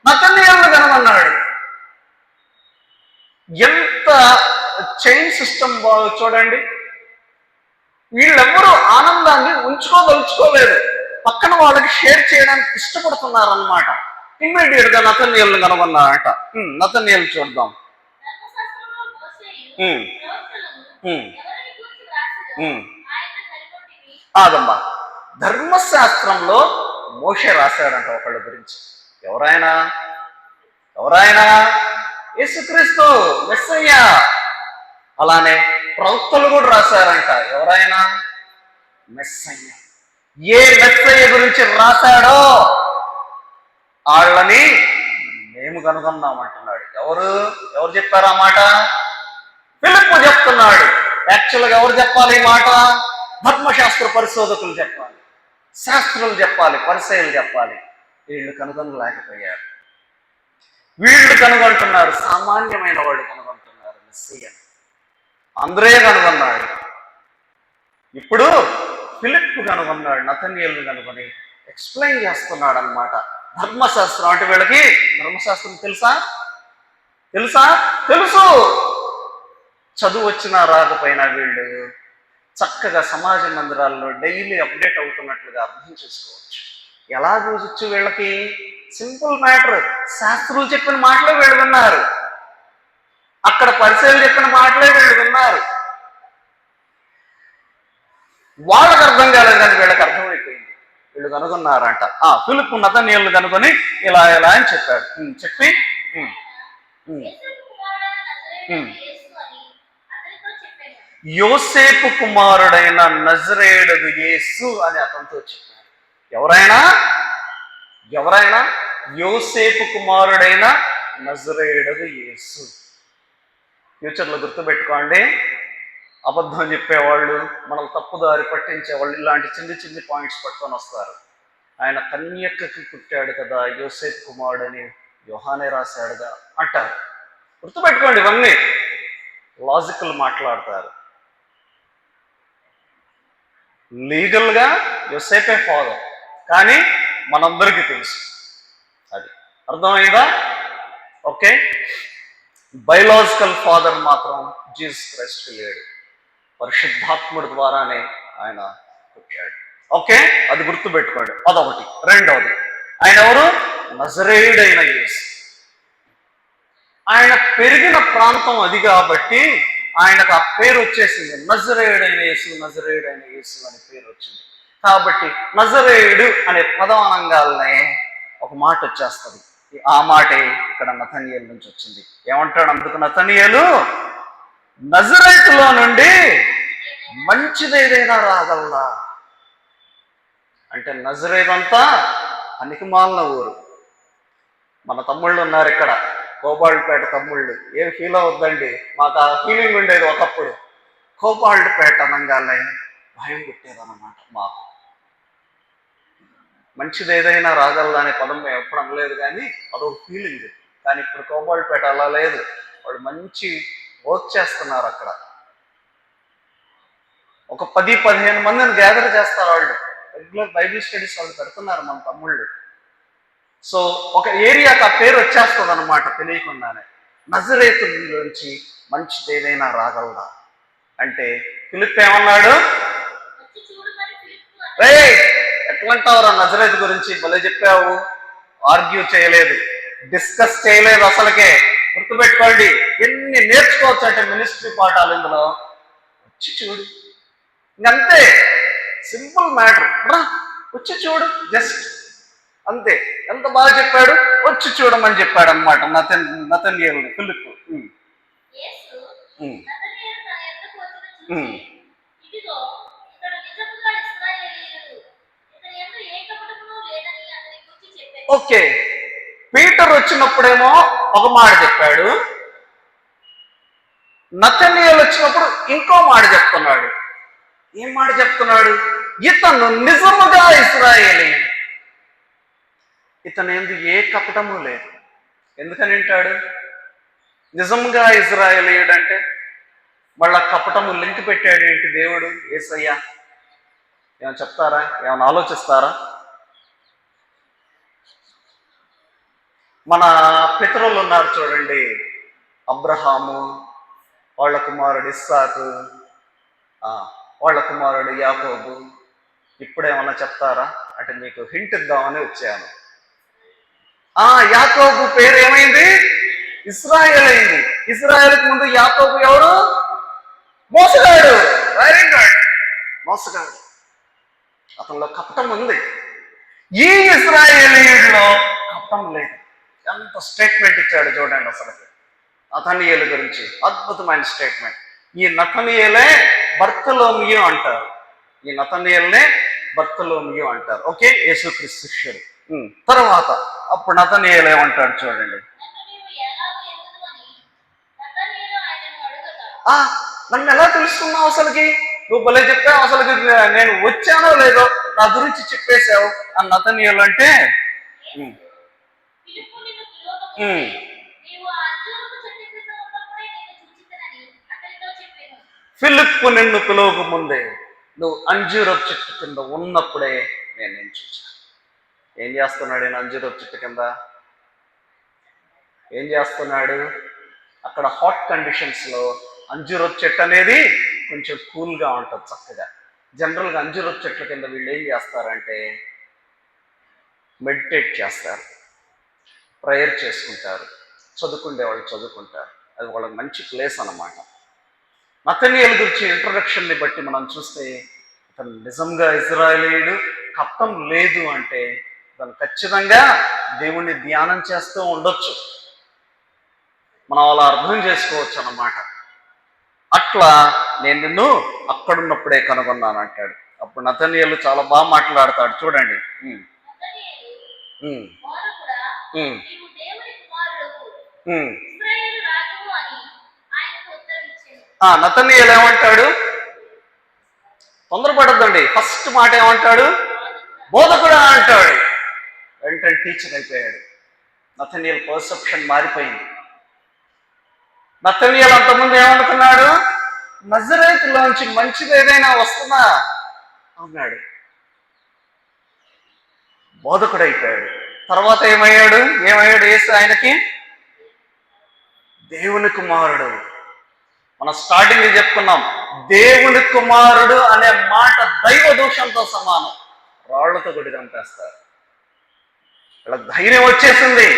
నతనీయులను కనుగొన్నాడు. ఎంత చైన్ సిస్టమ్ చూడండి. వీళ్ళెవ్వరూ ఆనందాన్ని ఉంచుకోదలుచుకోలేదు, పక్కన వాళ్ళకి షేర్ చేయడానికి ఇష్టపడుతున్నారు అన్నమాట. ఇమ్మీడియట్ గా నతనీయులను కనుగొన్నారట. నతనీయులు చూద్దాం. ఆదమ్మా, ధర్మశాస్త్రంలో మోషే రాశాడంట ఒకళ్ళ గురించి. ఎవరాయనా? యేసుక్రీస్తు మెస్సయ్య. అలానే ప్రవక్తలు కూడా రాశారంట. ఎవరైనా? మెస్సయ్య. ఏ మెస్సయ్య గురించి రాశాడో వాళ్ళని మేము కనుగొన్నామంటున్నాడు. ఎవరు చెప్పారు ఆ మాట? ఫిలిప్పు చెప్తున్నాడు. యాక్చువల్గా ఎవరు చెప్పాలి ఈ మాట? ధర్మశాస్త్ర పరిశోధకులు చెప్పాలి, శాస్త్రులు చెప్పాలి, పరిసయ్యులు చెప్పాలి. వీళ్ళు కనుగొనలేకపోయారు. వీళ్ళు కనుగొంటున్నారు, సామాన్యమైన వాళ్ళు కనుగొంటున్నారు మెస్సీయని. అందరే కనుగొన్నాడు. ఇప్పుడు ఫిలిప్పు కనుగొన్నాడు, నతనీయులను కనుగొని ఎక్స్ప్లెయిన్ చేస్తున్నాడు అనమాట. ధర్మశాస్త్రం అంటే వీళ్ళకి ధర్మశాస్త్రం తెలుసు. చదువు వచ్చినా రాకపోయినా వీళ్ళు చక్కగా సమాజ మందిరాల్లో డైలీ అప్డేట్ అవుతున్నట్లుగా అర్థం చేసుకోవచ్చు. ఎలా చూసొచ్చు? వీళ్ళకి సింపుల్ మ్యాటర్. శాస్త్రులు చెప్పిన మాటలే వీళ్ళు విన్నారు, అక్కడ పరిచయాలు చెప్పిన మాటలే వీళ్ళు విన్నారు. వాళ్ళకి అర్థం కాలేదు కానీ వీళ్ళకి అర్థమైపోయింది. వీళ్ళు కనుగొన్నారంట. ఫిలిప్పు నతనీయులను కనుగొని ఇలా అని చెప్పాడు. చెప్పి యోసేపు కుమారుడైన నజరేయుడు యేసు అని అతనితో చెప్పారు. ఎవరైనా యోసేపు కుమారుడైన నజరేయుడు యేసు. ఫ్యూచర్లో గుర్తుపెట్టుకోండి, అబద్ధం చెప్పేవాళ్ళు, మనల్ని తప్పుదారి పట్టించేవాళ్ళు ఇలాంటి చిన్ని పాయింట్స్ పట్టుకొని వస్తారు. ఆయన కన్యకకి పుట్టాడు కదా యోసేపు కుమారుడని యోహానే రాశాడుగా అంటారు. గుర్తుపెట్టుకోండి, ఇవన్నీ లాజికల్ మాట్లాడతారు. లీగల్గా యోసేపే ఫాదర్, కానీ మనందరికీ తెలుసు అది. అర్థమైందా? ఓకే. బయలాజికల్ ఫాదర్ మాత్రం జీసస్ క్రైస్ట్ లేడు, పరిశుద్ధాత్ముడి ద్వారానే ఆయన పుట్టాడు. ఓకే, అది గుర్తుపెట్టుకోండి. అదొకటి. రెండవది, ఆయన ఎవరు? నజరేయుడైన యేసు. ఆయన పెరిగిన ప్రాంతం అది కాబట్టి ఆయనకు ఆ పేరు వచ్చేసింది, నజరేయుడైన యేసు, నజరేయుడైన యేసు అనే పేరు వచ్చింది. కాబట్టి నజరేయుడు అనే పదం అనంగాల్నే ఒక మాట వచ్చేస్తుంది. ఆ మాటే ఇక్కడ నతనీయేలు నుంచి వచ్చింది. ఏమంటాడు అందుకు నతనీయేలు? నజరేతులో నుండి మంచిదేదైనా రాగలదా అంటే, నజరేత్ అంతా పనికిమాలిన ఊరు. మన తమ్ముళ్ళు ఉన్నారు ఇక్కడ, కోబాల్డ్పేట తమ్ముళ్ళు. ఏం ఫీల్ అవద్దండి, మాకు ఆ ఫీలింగ్ ఉండేది ఒకప్పుడు. కోబాల్డ్పేట అనంగానే భయం పుట్టేదన్నమాట మాకు. మంచిది ఏదైనా రాగలదా అనే పదం మేము ఎప్పుడు అనలేదు, కానీ అదొక ఫీలింగ్. కానీ ఇప్పుడు కోబాల్డ్పేట అలా లేదు. వాళ్ళు మంచి వర్క్ చేస్తున్నారు అక్కడ. ఒక 10-15 మందిని గ్యాదర్ చేస్తారు వాళ్ళు. రెగ్యులర్ బైబిల్ స్టడీస్ వాళ్ళు పెడుతున్నారు మన తమ్ముళ్ళు. సో ఒక ఏరియాకి ఆ పేరు వచ్చేస్తుంది అనమాట తెలియకుండానే. నజరేతు నుంచి మంచిది ఏదైనా రాగలదా అంటే, ఫిలిప్ ఏమన్నాడు? రే ఎట్లంటావురా నజరేతు గురించి, భలే చెప్పావు. ఆర్గ్యూ చేయలేదు, డిస్కస్ చేయలేదు అసలుకే. గుర్తుపెట్టుకోండి, ఎన్ని నేర్చుకోవచ్చు అంటే మినిస్ట్రీ పాఠాలు ఇందులో. వచ్చి చూడు, ఇంకంతే, సింపుల్ మ్యాటర్. రా వచ్చి చూడు, జస్ట్ అంతే. ఎంత బాగా చెప్పాడు, వచ్చి చూడమని చెప్పాడు అనమాట నతనీయేలు ఫిలిప్. ఓకే, పీటర్ వచ్చినప్పుడేమో ఒక మాట చెప్పాడు, నతనీయేలు వచ్చినప్పుడు ఇంకో మాట చెప్తున్నాడు. ఏం మాట చెప్తున్నాడు? ఇతను నిజముగా ఇశ్రాయేలీయుడు, ఇతను ఎందుకు ఏ కపటము లేదు. ఎందుకని వింటాడు? నిజంగా ఇశ్రాయేలీయుడు అంటే వాళ్ళ కపటము లింక్ పెట్టాడు ఏంటి దేవుడు? యేసయ్య. ఏమైనా చెప్తారా? ఏమైనా ఆలోచిస్తారా? మన పితరులు ఉన్నారు చూడండి, అబ్రహాము, వాళ్ళ కుమారుడు ఇస్సాకు, వాళ్ళ కుమారుడు యాకోబు. ఇప్పుడేమన్నా చెప్తారా అంటే మీకు హింట్ ఇద్దామని వచ్చాను. యాకోబు పేరు ఏమైంది? ఇశ్రాయేల్ అయింది. ఇశ్రాయేల్కి ముందు యాకోబు ఎవరు? మోసగాడు. వెరీ గుడ్, మోసగాడు. అతనిలో కపటం ఉంది. ఈ ఇశ్రాయేలీయుడిలో కపటం లేదు. ఎంత స్టేట్మెంట్ ఇచ్చాడు చూడండి అసలు నతనీయేలు గురించి. అద్భుతమైన స్టేట్మెంట్. ఈ నతనీయేలే బర్తలోమియు అంటారు. ఈ నతనీయేలనే బర్తలోమియు అంటారు. ఓకే, యేసుక్రీస్తు శిష్యుడు. తర్వాత అప్పుడు నతనీయేలు ఏమంటాడు చూడండి. నన్ను ఎలా తెలుసుకున్నావు అసలుకి? నువ్వు భలే చెప్పావు, అసలుకి నేను వచ్చానో లేదో నా గురించి చెప్పేశావు అని నతనీయేలు అంటే, ఫిలిప్పు నిన్ను పిలువక ముందే, నువ్వు అంజూరపు చెట్టు కింద ఉన్నప్పుడే నేను చూచాను. ఏం చేస్తున్నాడు నేను అంజూరపు చెట్టు కింద? ఏం చేస్తున్నాడు? అక్కడ హాట్ కండిషన్స్లో అంజూరపు చెట్టు అనేది కొంచెం కూల్గా ఉంటుంది చక్కగా. జనరల్గా అంజూరపు చెట్ల కింద వీళ్ళు ఏం చేస్తారంటే మెడిటేట్ చేస్తారు, ప్రేయర్ చేసుకుంటారు, చదువుకునే వాళ్ళు చదువుకుంటారు. అది వాళ్ళకి మంచి ప్లేస్ అన్నమాట. నతనీయేలు గురించి ఇంట్రొడక్షన్ని బట్టి మనం చూస్తే, అతను నిజంగా ఇశ్రాయేలీయుడు, కపటం లేదు అంటే అతను ఖచ్చితంగా దేవుణ్ణి ధ్యానం చేస్తూ ఉండొచ్చు. మనం అలా అర్థం చేసుకోవచ్చు అన్నమాట. అట్లా నేను నిన్ను అక్కడున్నప్పుడే కనుగొన్నాను అంటాడు. అప్పుడు నతనీయేలు చాలా బాగా మాట్లాడతాడు చూడండి. నతనీయేలు ఏమంటాడు? తొందరపడద్దండి, ఫస్ట్ మాట ఏమంటాడు? బోధకుడా అంటాడు. వెంటనే టీచర్ అయిపోయాడు. నతనీయుల పర్సెప్షన్ మారిపోయింది. నతనీయులు అంతకుముందు ఏమనుకున్నాడు? నజరేతులోంచి మంచిది ఏదైనా వస్తుందా అన్నాడు. బోధకుడైపోయాడు. తర్వాత ఏమయ్యాడు యేసు ఆయనకి? దేవుని కుమారుడు. మనం స్టార్టింగ్ చెప్పుకున్నాం, దేవుని కుమారుడు అనే మాట దైవ దోషంతో సమానం. రాళ్లతో కొట్టి చంపేస్తారు. ఇలా ధైర్యం వచ్చేసింది,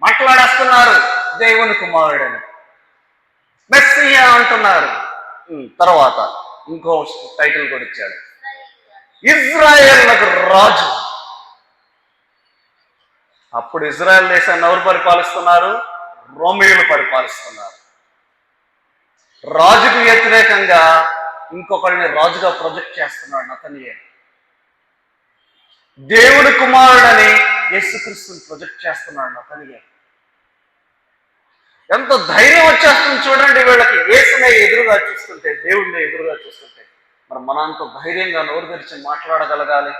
మాట్లాడేస్తున్నారు దేవుని కుమారుడని, మెస్సియా అంటున్నారు. తర్వాత ఇంకో టైటిల్ కూడా ఇచ్చాడు, ఇజ్రాయేలులకు రాజు. అప్పుడు ఇజ్రాయెల్ దేశాన్ని ఎవరు పరిపాలిస్తున్నారు? రోమియోలు పరిపాలిస్తున్నారు. రాజుకు వ్యతిరేకంగా ఇంకొకరిని రాజుగా ప్రొజెక్ట్ చేస్తున్నాడు నతనీయేలు. దేవుడి కుమారుడని యేసుక్రీస్తుని ప్రొజెక్ట్ చేస్తున్నాడు నతనీయేలు. ఎంత ధైర్యం వచ్చేస్తుంది చూడండి వీళ్ళకి, యేసునే ఎదురుగా చూస్తుంటే, దేవుడిని ఎదురుగా చూస్తుంటే. మరి మన అంత ధైర్యంగా నోరు తెరిచి మాట్లాడగలగాలి.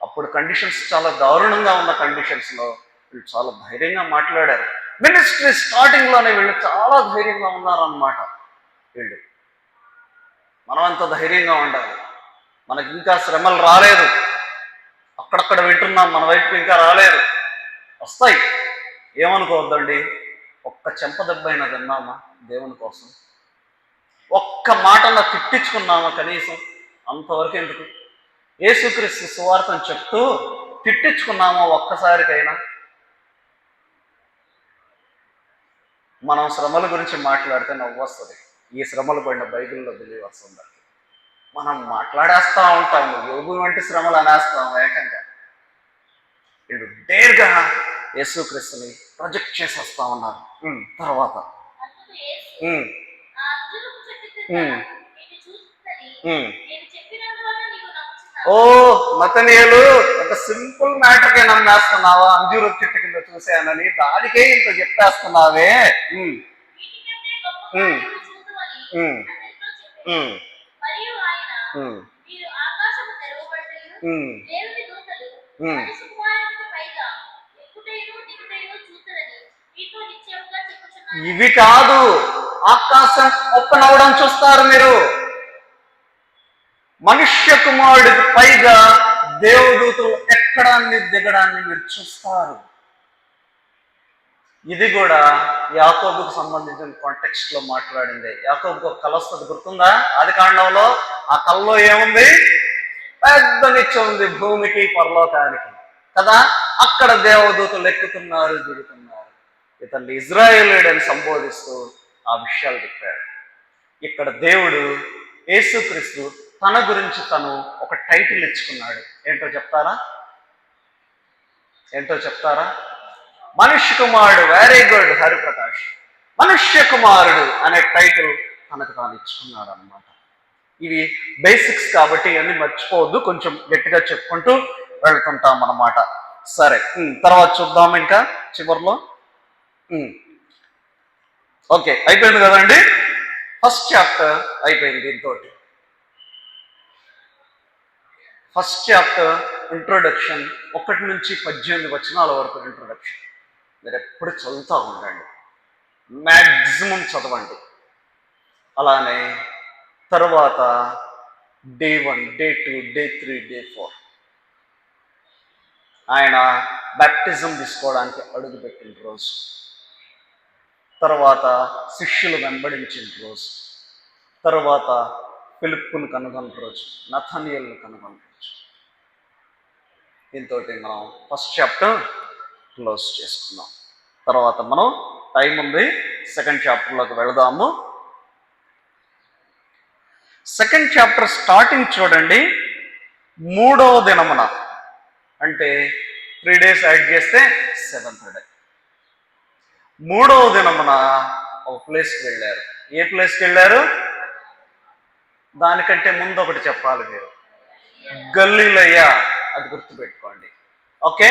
అప్పుడు కండిషన్స్ చాలా దారుణంగా ఉన్న కండిషన్స్లో వీళ్ళు చాలా ధైర్యంగా మాట్లాడారు. మినిస్ట్రీ స్టార్టింగ్ లోనే వీళ్ళు చాలా ధైర్యంగా ఉన్నారన్నమాట. వీళ్ళు మనం అంత ధైర్యంగా ఉండాలి. మనకి ఇంకా శ్రమలు రాలేదు, అక్కడక్కడ వింటున్నాం, మన వైపుకి ఇంకా రాలేదు, వస్తాయి, ఏమనుకోవద్దండి. ఒక్క చెంప దెబ్బ అయినా తిన్నామా దేవుని కోసం? ఒక్క మాటన తిట్టించుకున్నామా కనీసం? అంతవరకు ఎందుకు? యేసుక్రీస్తు సువార్తను చెప్తూ తిట్టించుకున్నామా ఒక్కసారికైనా? మనం శ్రమల గురించి మాట్లాడితే నవ్వు వస్తుంది. ఈ శ్రమలు పడిన బైబిల్లో బిలీవర్స్ ఉండాలి. మనం మాట్లాడేస్తూ ఉంటాము, యోగు వంటి శ్రమలు అనేస్తాం ఏకంగా. వీళ్ళు డేర్గా యేసుక్రీస్తుని ప్రొజెక్ట్ చేసి వస్తా ఉన్నారు. తర్వాత ఓ నతనీయులు, ఒక సింపుల్ మ్యాటర్కే నమ్మేస్తున్నావా? అంజూరు చెట్టు కింద చూశానని దానికే ఇంత చెప్పేస్తున్నావే. ఇవి కాదు, ఆకాశం ఒప్పనవడం చూస్తారు మీరు. మనుష్య కుమారుడికి పైగా దేవదూతలు ఎక్కడాన్ని దిగడాన్ని మీరు చూస్తారు. ఇది కూడా యాకోబుకు సంబంధించిన కాంటెక్స్ట్ లో మాట్లాడింది. యాకోబుకు ఒక కల వస్తుంది, గుర్తుందా? ఆది కాండంలో ఆ కల్లో ఏముంది? పెద్ద నిత్యం ఉంది, భూమికి పరలోకానికి కదా. అక్కడ దేవదూతలు ఎక్కుతున్నారు, దిగుతున్నారు. ఇతన్ని ఇజ్రాయేలీయుడని సంబోధిస్తూ ఆ విషయాలు చెప్పాడు. ఇక్కడ దేవుడు యేసుక్రీస్తు తన గురించి తను ఒక టైటిల్ ఇచ్చుకున్నాడు. ఏంటో చెప్తారా? మనుష్య కుమారుడు. Very good Hariprakash. మనుష్య కుమారుడు అనే టైటిల్ తనకు తాను ఇచ్చుకున్నాడు అన్నమాట. ఇవి బేసిక్స్ కాబట్టి ఇవన్నీ మర్చిపోవద్దు, కొంచెం గట్టిగా చెప్పుకుంటూ వెళ్తుంటాం అన్నమాట. సరే, తర్వాత చూద్దాం ఇంకా చివరిలో. ఓకే, అయిపోయింది కదండి. ఫస్ట్ చాప్టర్ అయిపోయింది దీంతో. ఫస్ట్ చాప్టర్ ఇంట్రొడక్షన్, 1 నుంచి 18 వచనాల వరకు ఇంట్రొడక్షన్. మీరు ఎప్పుడు చదువుతూ ఉండండి, మ్యాక్సిమం చదవండి. అలానే తర్వాత డే 1, డే 2, డే 3, డే 4 ఆయన బ్యాప్టిజం తీసుకోవడానికి అడుగుపెట్టిన రోజు, తర్వాత శిష్యులు వెంబడించిన రోజు, తర్వాత ఫిలిప్పును కనుగొన్న రోజు, నతనీయులను కనుగొన్న రోజు. దీంతో మనం ఫస్ట్ చాప్టర్ క్లోజ్ చేసుకుందాం. తర్వాత మనం టైం ఉంది, సెకండ్ చాప్టర్లోకి వెళదాము. సెకండ్ చాప్టర్ స్టార్టింగ్ చూడండి. 3వ దినమున, అంటే 3 days యాడ్ చేస్తే 7th day. 3వ దినమున ఒక ప్లేస్కి వెళ్ళారు. ఏ ప్లేస్కి వెళ్ళారు? దానికంటే ముందు ఒకటి చెప్పాలి మీరు, గలిలయ. అది గుర్తుపెట్టుకోండి. ఓకే,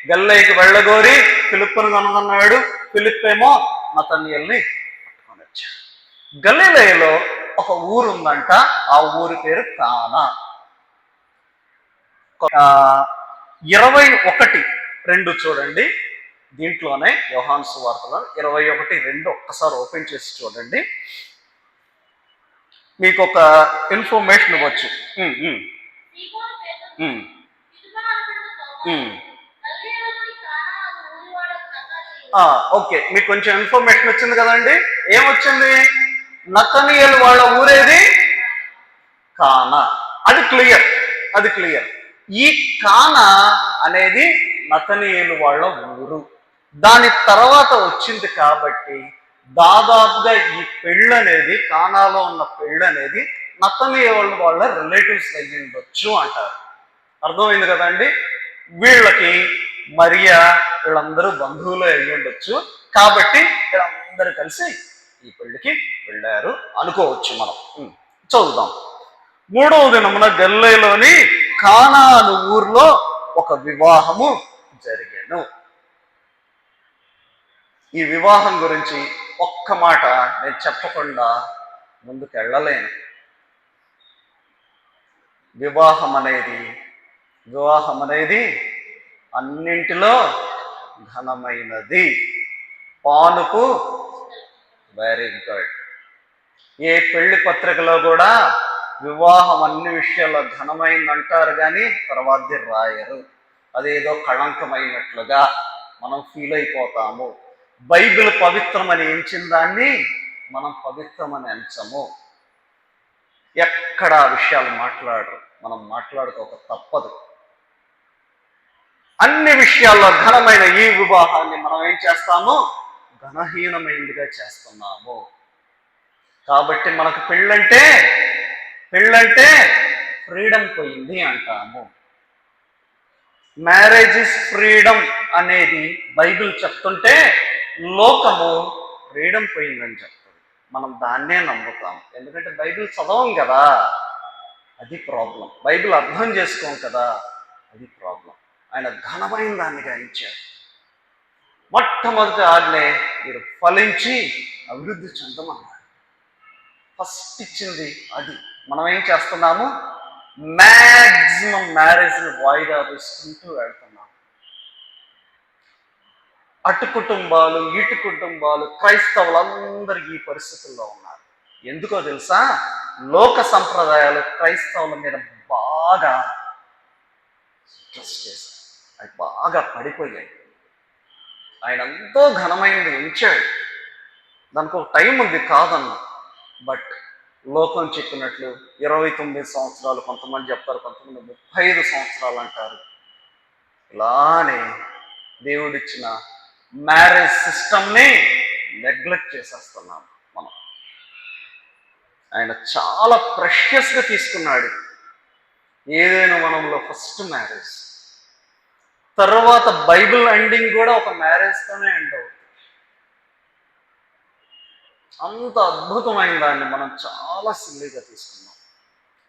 గలిలయకి వెళ్ళగోరి ఫిలిప్పును కనుగొన్నాడు. ఫిలిప్ ఏమో నతనీయుల్ని పట్టుకొని వచ్చాడు. గలిలయలో ఒక ఊరు ఉందంట, ఆ ఊరి పేరు కానా. 21:2 చూడండి. దీంట్లోనే యోహాను సువార్తలో 21:2 ఒక్కసారి ఓపెన్ చేసి చూడండి. మీకు ఒక ఇన్ఫర్మేషన్ ఇవ్వచ్చు. ఓకే, మీకు కొంచెం ఇన్ఫర్మేషన్ వచ్చింది కదండి. ఏమొచ్చింది? నతనీయేలు వాళ్ళ ఊరేది? కానా. అది క్లియర్. ఈ కానా అనేది నతనీయేలు వాళ్ళ ఊరు. దాని తర్వాత వచ్చింది కాబట్టి దాదాపుగా ఈ పెళ్ళి అనేది, కానాలో ఉన్న పెళ్ళి అనేది నతనీయేలు వాళ్ళ రిలేటివ్స్ అయ్యి ఉండొచ్చు అంటారు. అర్థమైంది కదండి. వీళ్ళకి మరియా వీళ్ళందరూ బంధువులు అయ్యి ఉండొచ్చు కాబట్టి వీళ్ళందరూ కలిసి ఈ పెళ్లికి వెళ్ళారు అనుకోవచ్చు మనం. చదువుదాం. 3వ దినమున గలిలయలోని కానా అను ఊర్లో ఒక వివాహము జరిగాను. ఈ వివాహం గురించి ఒక్క మాట నేను చెప్పకుండా ముందుకు వెళ్ళలేను. వివాహం అనేది అన్నింటిలో ఘనమైనది. పానుపు వెరీ గుడ్. ఏ పెళ్లి పత్రికలో కూడా వివాహం అన్ని విషయాల్లో ఘనమైంది అంటారు కానీ తర్వాతది రాయరు. అదేదో కళంకమైనట్లుగా మనం ఫీల్ అయిపోతాము. బైబిల్ పవిత్రమని ఎంచిన దాన్ని మనం పవిత్రమని ఎంచము. ఎక్కడ ఆ విషయాలు మాట్లాడరు. మనం మాట్లాడుకోక తప్పదు. అన్ని విషయాల్లో ఘనమైన ఈ వివాహాన్ని మనం ఏం చేస్తాము? ఘనహీనమైనదిగా చేస్తున్నాము. కాబట్టి మనకు పెళ్ళంటే ఫ్రీడమ్ పోయింది అంటాము. మ్యారేజ్ ఇస్ ఫ్రీడమ్ అనేది బైబిల్ చెప్తుంటే లోకము ఫ్రీడమ్ పోయిందని చెప్తుంది. మనం దాన్నే నమ్ముతాం. ఎందుకంటే బైబిల్ చదవం కదా, అది ప్రాబ్లం. బైబిల్ అర్థం చేసుకోం కదా, అది ప్రాబ్లం. ఆయన ఘనమైన దాన్ని గాయించాడు. మొట్టమొదటి ఆజ్ఞే మీరు ఫలించి అభివృద్ధి చెందమన్నాడు. ఫస్ట్ ఇచ్చింది అది. మనం ఏం చేస్తున్నాము? మ్యాక్సిమం మ్యారేజ్ని వాయిదా వేసుకుంటూ వెళ్తున్నాం. అటు కుటుంబాలు ఇటు కుటుంబాలు క్రైస్తవులందరూ ఈ పరిస్థితుల్లో ఉన్నారు. ఎందుకో తెలుసా? లోక సంప్రదాయాలు క్రైస్తవుల మీద బాగా స్ట్రెస్ చేశారు. అవి బాగా పడిపోయాయి. ఆయన ఎంతో ఘనమైనది ఉంచాడు. దానికి ఒక టైం ఉంది కాదన్నా. బట్ లోకం చెప్పినట్లు 29 సంవత్సరాలు కొంతమంది చెప్తారు, కొంతమంది 35 సంవత్సరాలు అంటారు. ఇలానే దేవుడిచ్చిన మ్యారేజ్ సిస్టమ్ని నెగ్లెక్ట్ చేసేస్తున్నాం మనం. ఆయన చాలా ప్రెషియస్గా తీసుకున్నాడు. ఏదైనా మనంలో ఫస్ట్ మ్యారేజ్, తర్వాత బైబిల్ ఎండింగ్ కూడా ఒక మ్యారేజ్తోనే ఎండ్ అవుతుంది. అంత అద్భుతమైన దాన్ని మనం చాలా సిల్లీగా తీసుకున్నాం.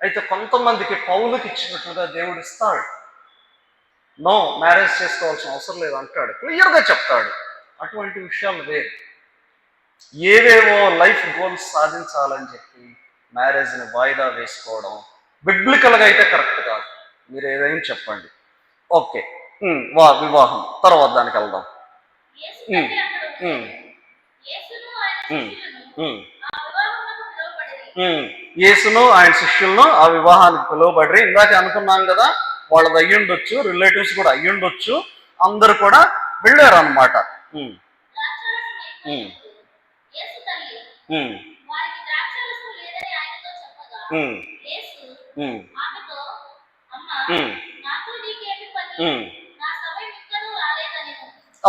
అయితే కొంతమందికి పౌలుకి ఇచ్చినట్లుగా దేవుడు ఇస్తాడు. నో, మ్యారేజ్ చేసుకోవాల్సిన అవసరం లేదు అంటాడు, క్లియర్గా చెప్తాడు. అటువంటి విషయాలు వేరు. ఏవేవో లైఫ్ గోల్స్ సాధించాలని చెప్పి మ్యారేజ్ని వాయిదా వేసుకోవడం బిబ్లికల్గా అయితే కరెక్ట్ కాదు. మీరు ఏదైనా చెప్పండి. ఓకే, వివాహం తర్వాత దానికి వెళ్దాం. యేసును ఆయన శిష్యులను ఆ వివాహానికి పిలువబడి, ఇందాక అనుకున్నాం కదా, వాళ్ళది అయ్యుండొచ్చు, రిలేటివ్స్ కూడా అయ్యుండొచ్చు, అందరు కూడా వెళ్ళారు అన్నమాట.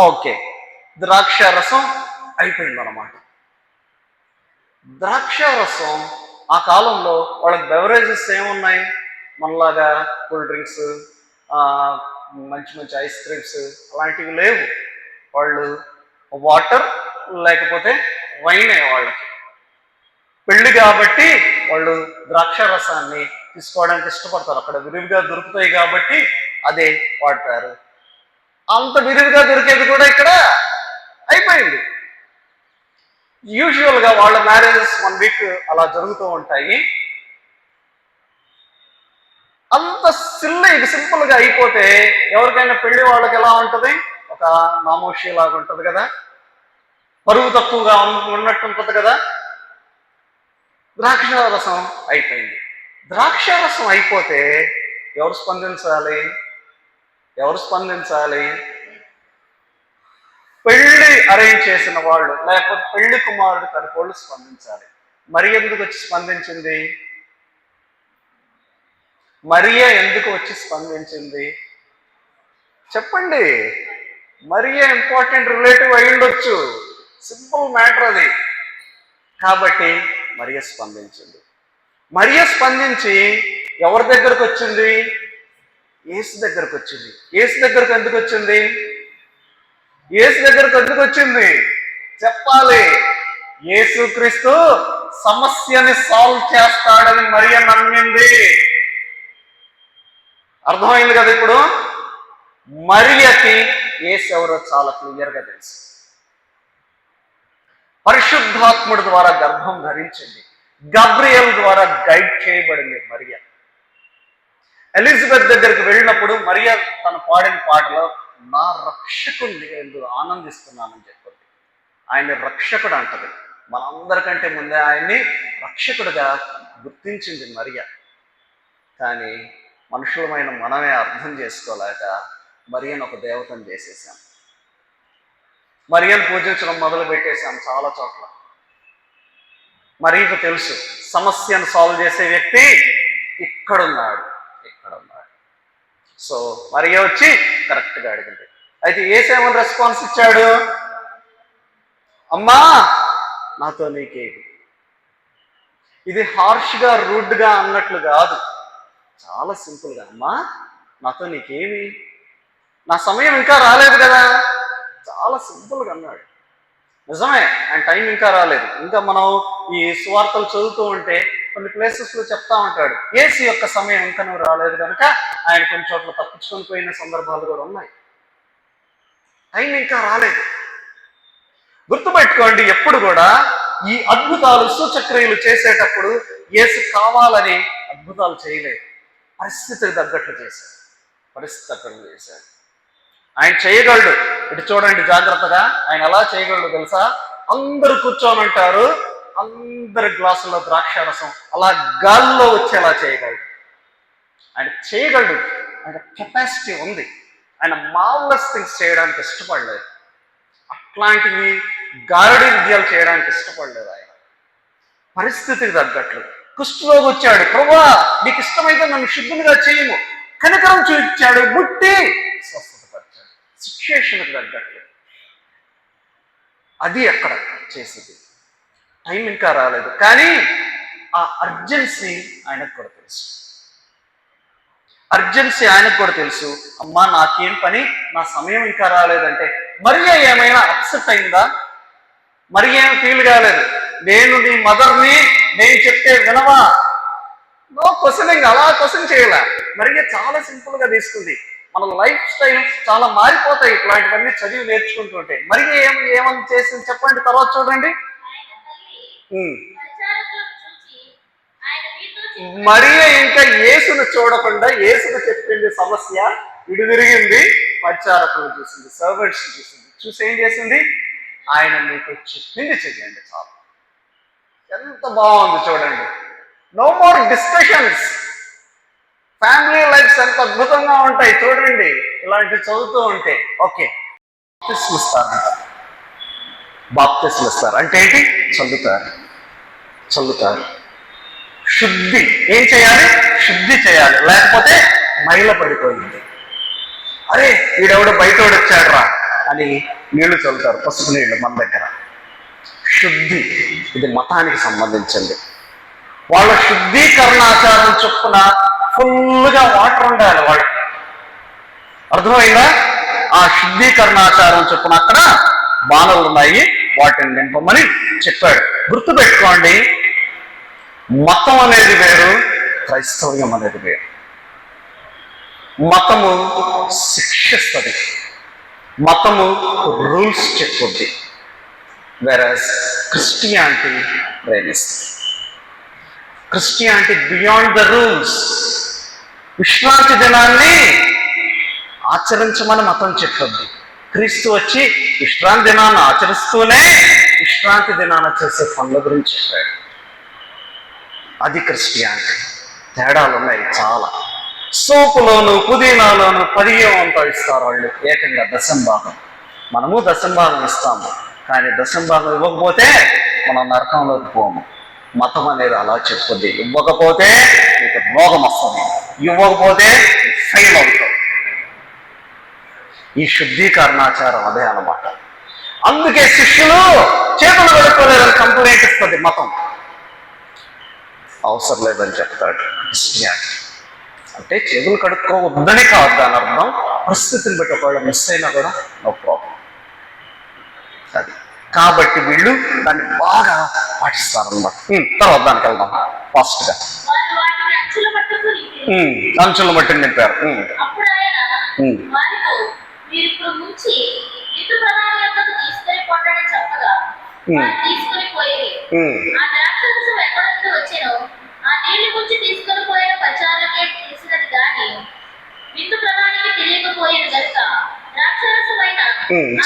ఓకే, ద్రాక్షారసం అయిపోయింది అన్నమాట. ద్రాక్షారసం ఆ కాలంలో వాళ్ళకి బెవరేజెస్ ఏమున్నాయి? మనలాగా కూల్ డ్రింక్స్, మంచి మంచి ఐస్ క్రీమ్స్ అలాంటివి లేవు. వాళ్ళు వాటర్ లేకపోతే వైనే వాళ్ళకి. పెళ్ళి కాబట్టి వాళ్ళు ద్రాక్షారసాన్ని తీసుకోవడానికి ఇష్టపడతారు. అక్కడ విరివిగా దొరుకుతాయి కాబట్టి అదే వాడతారు. అంత విరివిగా దొరికేది కూడా ఇక్కడ అయిపోయింది. యూజువల్గా వాళ్ళ మ్యారేజెస్ 1 వీక్ అలా జరుగుతూ ఉంటాయి. అంత సింపుల్గా అయిపోతే ఎవరికైనా పెళ్లి వాళ్ళకి ఎలా ఉంటుంది? ఒక నామోషి లాగా ఉంటుంది కదా, పరువు తక్కువగా ఉన్నట్టు ఉంటుంది కదా. ద్రాక్షారసం అయిపోయింది. ద్రాక్షారసం అయిపోతే ఎవరు స్పందించాలి? ఎవరు స్పందించాలి? పెళ్లి అరేంజ్ చేసిన వాళ్ళు, లేకపోతే పెళ్లి కుమారుడు తరపు వాళ్ళు స్పందించాలి. మరి ఎందుకు వచ్చి స్పందించింది? మరియ ఎందుకు వచ్చి స్పందించింది చెప్పండి. మరియ ఇంపార్టెంట్ రిలేటివ్ అయి ఉండొచ్చు, సింపుల్ మ్యాటర్ అది. కాబట్టి మరియ స్పందించింది. మరియ స్పందించి ఎవరి దగ్గరకు వచ్చింది? యేసు దగ్గరకు వచ్చింది. యేసు దగ్గరకు ఎందుకు వచ్చింది? యేసు దగ్గరకు ఎందుకు వచ్చింది చెప్పాలి. యేసుక్రీస్తు సమస్యని సాల్వ్ చేస్తాడని మరియ నమ్మింది. అర్థమైంది కదా ఇప్పుడు? మరియకి యేసు ఎవరో చాలా క్లియర్గా తెలుసు. పరిశుద్ధాత్ముడి ద్వారా గర్భం ధరించింది. గబ్రియల్ ద్వారా గైడ్ చేయబడింది మరియ. ఎలిజబెత్ దగ్గరికి వెళ్ళినప్పుడు మరియ తన పాడిన పాటలో నా రక్షకుడిని ఎందుకు ఆనందిస్తున్నానని చెప్పింది. ఆయన రక్షకుడు అంటది. మనందరికంటే ముందే ఆయన్ని రక్షకుడిగా గుర్తించింది మరియ. కానీ మనుషులమైన మనమే అర్థం చేసుకోలేక మరియను ఒక దేవతను చేసేసాం. మరియను పూజించడం మొదలు పెట్టేశాం చాలా చోట్ల. మరియకు తెలుసు సమస్యను సాల్వ్ చేసే వ్యక్తి ఇక్కడున్నాడు. సో మరియ వచ్చి కరెక్ట్గా అడిగింది. అయితే యేసేమని రెస్పాన్స్ ఇచ్చాడు? అమ్మా నాతో నీకేమి. ఇది హార్ష్గా రూడ్గా అన్నట్లు కాదు, చాలా సింపుల్గా, అమ్మా నాతో నీకేమి, నా సమయం ఇంకా రాలేదు కదా, చాలా సింపుల్గా అన్నాడు. నిజమే, ఆయన టైం ఇంకా రాలేదు. ఇంకా మనం ఈ సువార్తలు చదువుతూ ఉంటే కొన్ని ప్లేసెస్లో చెప్తా ఉంటాడు యేసు యొక్క సమయం ఇంకా నువ్వు రాలేదు కనుక ఆయన కొన్ని చోట్ల తప్పించుకొని పోయిన సందర్భాలు కూడా ఉన్నాయి. టైం ఇంకా రాలేదు. గుర్తుపెట్టుకోండి, ఎప్పుడు కూడా ఈ అద్భుతాలు సూచక్రియలు చేసేటప్పుడు యేసు కావాలని అద్భుతాలు చేయలేదు, పరిస్థితికి తగ్గట్లు చేశాడు. ఆయన చేయగలడు. ఇటు చూడండి జాగ్రత్తగా, ఆయన ఎలా చేయగలడు తెలుసా? అందరూ కూర్చోమంటారు, అందరి గ్లాసుల్లో ద్రాక్షారసం అలా గాల్లో వచ్చేలా చేయగలడు. ఆయన చేయగలడు, ఆయన కెపాసిటీ ఉంది. ఆయన మార్వలస్ థింగ్స్ చేయడానికి ఇష్టపడలేదు, అట్లాంటివి గారడీ విద్యలు చేయడానికి ఇష్టపడలేదు. ఆయన పరిస్థితికి తగ్గట్లు కుష్ఠరోగి వచ్చాడు, ప్రభువా నీకు ఇష్టమైతే నన్ను శుద్ధునిగా చేయము, కనికరం చూపించాడు, ముట్టి స్వస్థతపరిచాడు. సిచ్యుయేషన్కి తగ్గట్లు అది అక్కడ చేసేది. టైం ఇంకా రాలేదు, కానీ ఆ అర్జెన్సీ ఆయనకు కూడా తెలుసు. అమ్మా నాకేం పని, నా సమయం ఇంకా రాలేదంటే మరియ ఏమైనా అప్సెట్ అయిందా? మరి ఏం ఫీల్ కాలేదు. నేను నీ మదర్ని, నేను చెప్తే వినవా? నో క్వశ్చనింగ్, అలా క్వశ్చన్ చేయలే. మరియ చాలా సింపుల్గా తీసుకుంది. మన లైఫ్ స్టైల్ చాలా మారిపోతాయి ఇట్లాంటివన్నీ చదివి నేర్చుకుంటుంటే. మరి ఏమని చేసింది చెప్పండి, తర్వాత చూడండి. మరియ ఇంకా యేసును చూడకుండా యేసును చెప్పింది సమస్య, ఇటు తిరిగింది పరిచారకులను చూసింది, సర్వెంట్స్ చూసింది. చూసి ఏం చేసింది? ఆయన మీకు చెప్పింది చెయ్యండి చాలు. ఎంత బాగుంది చూడండి. No more discussions. Family lifes ఎంత అద్భుతంగా ఉంటాయి చూడండి ఇలాంటివి చదువుతూ ఉంటే. ఓకే, బాప్తిస్మం ఇస్తారు అంటే ఏంటి? చల్లుతారు. శుద్ధి ఏం చేయాలి? శుద్ధి చేయాలి, లేకపోతే మైల పడిపోయింది. అరే వీడెవడు బయటోడు వచ్చాడు రా అని నీళ్లు చల్లుతారు, పసుపు నీళ్లు మన దగ్గర. శుద్ధి ఇది మతానికి సంబంధించింది. వాళ్ళ శుద్ధీకరణాచారం చొప్పున ఫుల్గా వాటర్ ఉండాలి వాళ్ళకి. అర్థమైందా? ఆ శుద్ధీకరణాచారం చొప్పున అక్కడ బాణలు ఉన్నాయి, వాటిని నింపమని చెప్పాడు. గుర్తుపెట్టుకోండి, మతం అనేది వేరు, క్రైస్తవ్యం అనేది వేరు. మతము శిక్షిస్తుంది, మతము రూల్స్ చెప్పుద్ది, వెరస్ క్రిస్టియానిటీ ప్రేమిస్తుంది. Christianity beyond the rules. విశ్రాంతి దినాన్ని ఆచరించమని మతం చెప్తుంది, క్రీస్తు వచ్చి విశ్రాంతి దినాన్ని ఆచరిస్తూనే విశ్రాంతి దినాన్ని చేసే పనుల గురించి చెప్పాడు. అది క్రిస్టియానిటీ. తేడాలు ఉన్నాయి చాలా. సోపులోను పుదీనాలోను 10వ వంతు ఇస్తారు వాళ్ళు, ఏకంగా దశంభాగం. మనము దశంభాగం ఇస్తాము, కానీ దశంభాగం ఇవ్వకపోతే మనం నరకంలోకి పోము. మతం అనేది అలా చెప్పుద్ది. ఇవ్వకపోతే నీకు రోగం వస్తుంది, ఇవ్వకపోతే ఫెయిల్ అవుతావు. ఈ శుద్ధీకరణాచారం అదే అన్నమాట. అందుకే శిష్యులు చేతులు కడుక్కోలేదని కంప్లైంట్ ఇస్తుంది మతం. అవసరం లేదని చెప్తాడు క్రిస్టియానిటీ. అంటే చేతులు కడుక్కోవద్దని కాదు దాని అర్థం. పరిస్థితిని బట్టి ఒకవేళ మిస్ అయినా కూడా నో ప్రాబ్లం. అది కాబట్టి వీళ్ళు దాన్ని బాగా పాటిస్తారన్నమాట. తర్వాత దానికి వెళ్దాం ఫాస్ట్గా. అంచుల మట్టి నింపారు.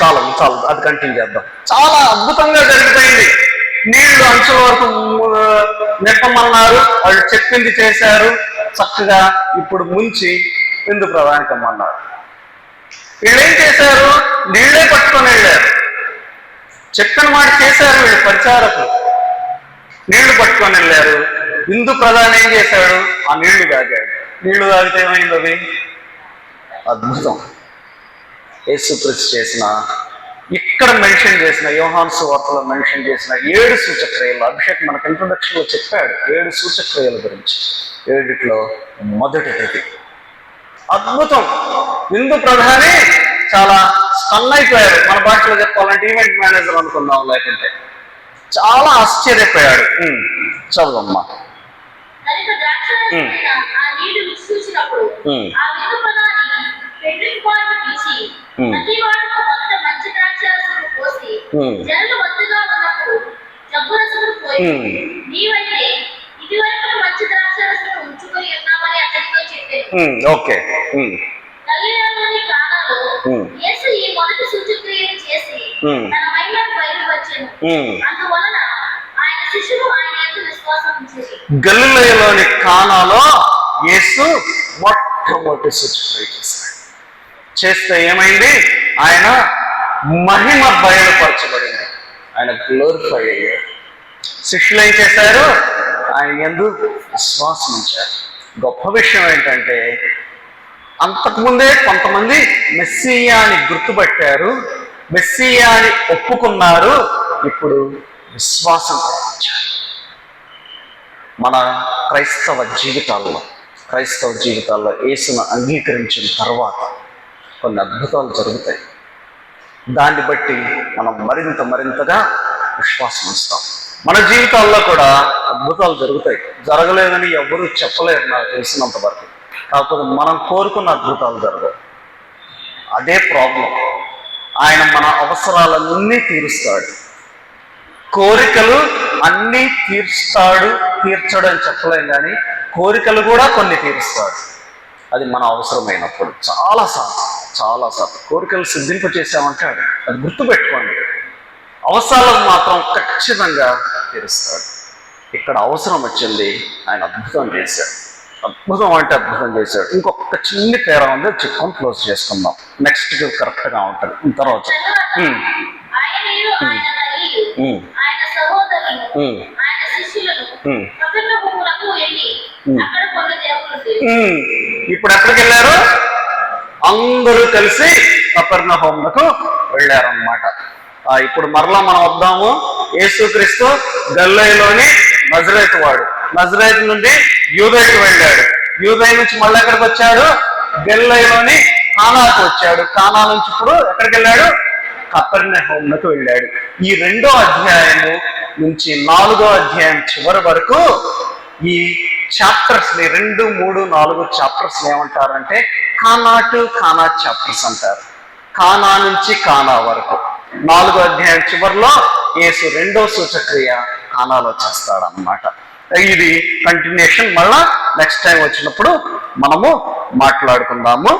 చాలు చాలు, అది కంటిన్యూ చేద్దాం. చాలా అద్భుతంగా జరిగిపోయింది. నీళ్లు అంచుల వరకు నింపమన్నారు, వాళ్ళు చెప్పింది చేశారు చక్కగా. ఇప్పుడు ముంచి విందు ప్రధానికి అమ్మన్నారు. వీళ్ళేం చేశారు? నీళ్లే పట్టుకొని వెళ్ళారు. చెప్పిన మాట చేశారు వీళ్ళు పరిచారకులు. నీళ్లు పట్టుకొని వెళ్ళారు. విందు ప్రధాని ఏం చేశాడు? ఆ నీళ్లు తాగాడు. నీళ్లు తాగితే ఏమైంది? అది అద్భుతం. యేసుక్రీస్తు చేసిన, ఇక్కడ మెన్షన్ చేసిన, యోహాను సువార్తలో మెన్షన్ చేసిన 7 సూచక్రియలు. అభిషేక్ మనకు ఇంట్రొడక్షన్ లో చెప్పాడు 7 సూచక్రియల గురించి. 7లో మొదటిది అద్భుతం. విందు ప్రధాని చాలా స్టన్ అయిపోయారు. మన భాషలో చెప్పాలంటే ఈవెంట్ మేనేజర్ అనుకుందాం, లేకుంటే చాలా ఆశ్చర్యపోయాడు. చదువమ్మా. ఓకే. గలిలయలోని కానాలో యేసు మొట్టమొదటి సూచక్రియ చేశాడు. చేస్తే ఏమైంది? ఆయన మహిమ బయలుపరచబడింది. ఆయన గ్లోరిఫై అయ్యాడు. శిష్యులు ఏం చేశారు? ఆయన యందు విశ్వాసం ఉంచారు. గొప్ప విషయం ఏంటంటే అంతకుముందే కొంతమంది మెస్సియాని గుర్తుపట్టారు, మెస్సియాని ఒప్పుకున్నారు. ఇప్పుడు విశ్వాసం ఉంచారు. మన క్రైస్తవ జీవితాల్లో యేసును అంగీకరించిన తర్వాత కొన్ని అద్భుతాలు జరుగుతాయి. దాన్ని బట్టి మనం మరింతగా విశ్వాసం ఇస్తాం. మన జీవితాల్లో కూడా అద్భుతాలు జరుగుతాయి. జరగలేదని ఎవరూ చెప్పలేరు నాకు తెలిసినంత వరకు. కాకపోతే మనం కోరుకున్న అద్భుతాలు జరగవు. అదే ప్రాబ్లం. ఆయన మన అవసరాలన్నీ తీరుస్తాడు. కోరికలు అన్నీ తీర్చడు అని చెప్పలేం, కానీ కోరికలు కూడా కొన్ని తీరుస్తాడు. అది మన అవసరమైనప్పుడు. చాలాసార్లు కోరికలు సిద్ధింపచేసామంటాడు. అది గుర్తుపెట్టుకోండి. అవసరాలకు మాత్రం ఖచ్చితంగా తీరుస్తాడు. ఇక్కడ అవసరం వచ్చింది, ఆయన అద్భుతం చేశాడు. అద్భుతం అంటే అద్భుతం చేశాడు. ఇంకొక చిన్న తేడా ఉంది, చెప్పుకొని క్లోజ్ చేసుకుందాం. నెక్స్ట్ కరెక్ట్గా ఉంటుంది. తర్వాత ఇప్పుడు ఎక్కడికి వెళ్ళారు? అందరూ కలిసి కపెర్నహూమునకు వెళ్ళారన్నమాట. ఇప్పుడు మరలా మనం వద్దాము. యేసుక్రీస్తు గలిలయలోని నజరేతు వాడు. నజరేతు నుండి యూదయకు వెళ్ళాడు. యూదయ నుంచి మళ్ళీ ఎక్కడికి వచ్చాడు? గలిలయలోని కానాకు వచ్చాడు. కానా నుంచి ఇప్పుడు ఎక్కడికి వెళ్ళాడు? కపెర్నహూమునకు వెళ్ళాడు. ఈ 2వ అధ్యాయము నుంచి 4వ అధ్యాయం చివరి వరకు ఈ చాప్టర్స్ 2, 3, 4 చాప్టర్స్ ఏమంటారంటే కానా టు కానా చాప్టర్స్ అంటారు. కానా నుంచి కానా వరకు 4వ అధ్యాయం చివరిలో యేసు 2వ సూచక్రియ కానాలో చేస్తాడన్నమాట. ఇది కంటిన్యూషన్. మళ్ళా నెక్స్ట్ టైం వచ్చినప్పుడు మనము మాట్లాడుకుందాము.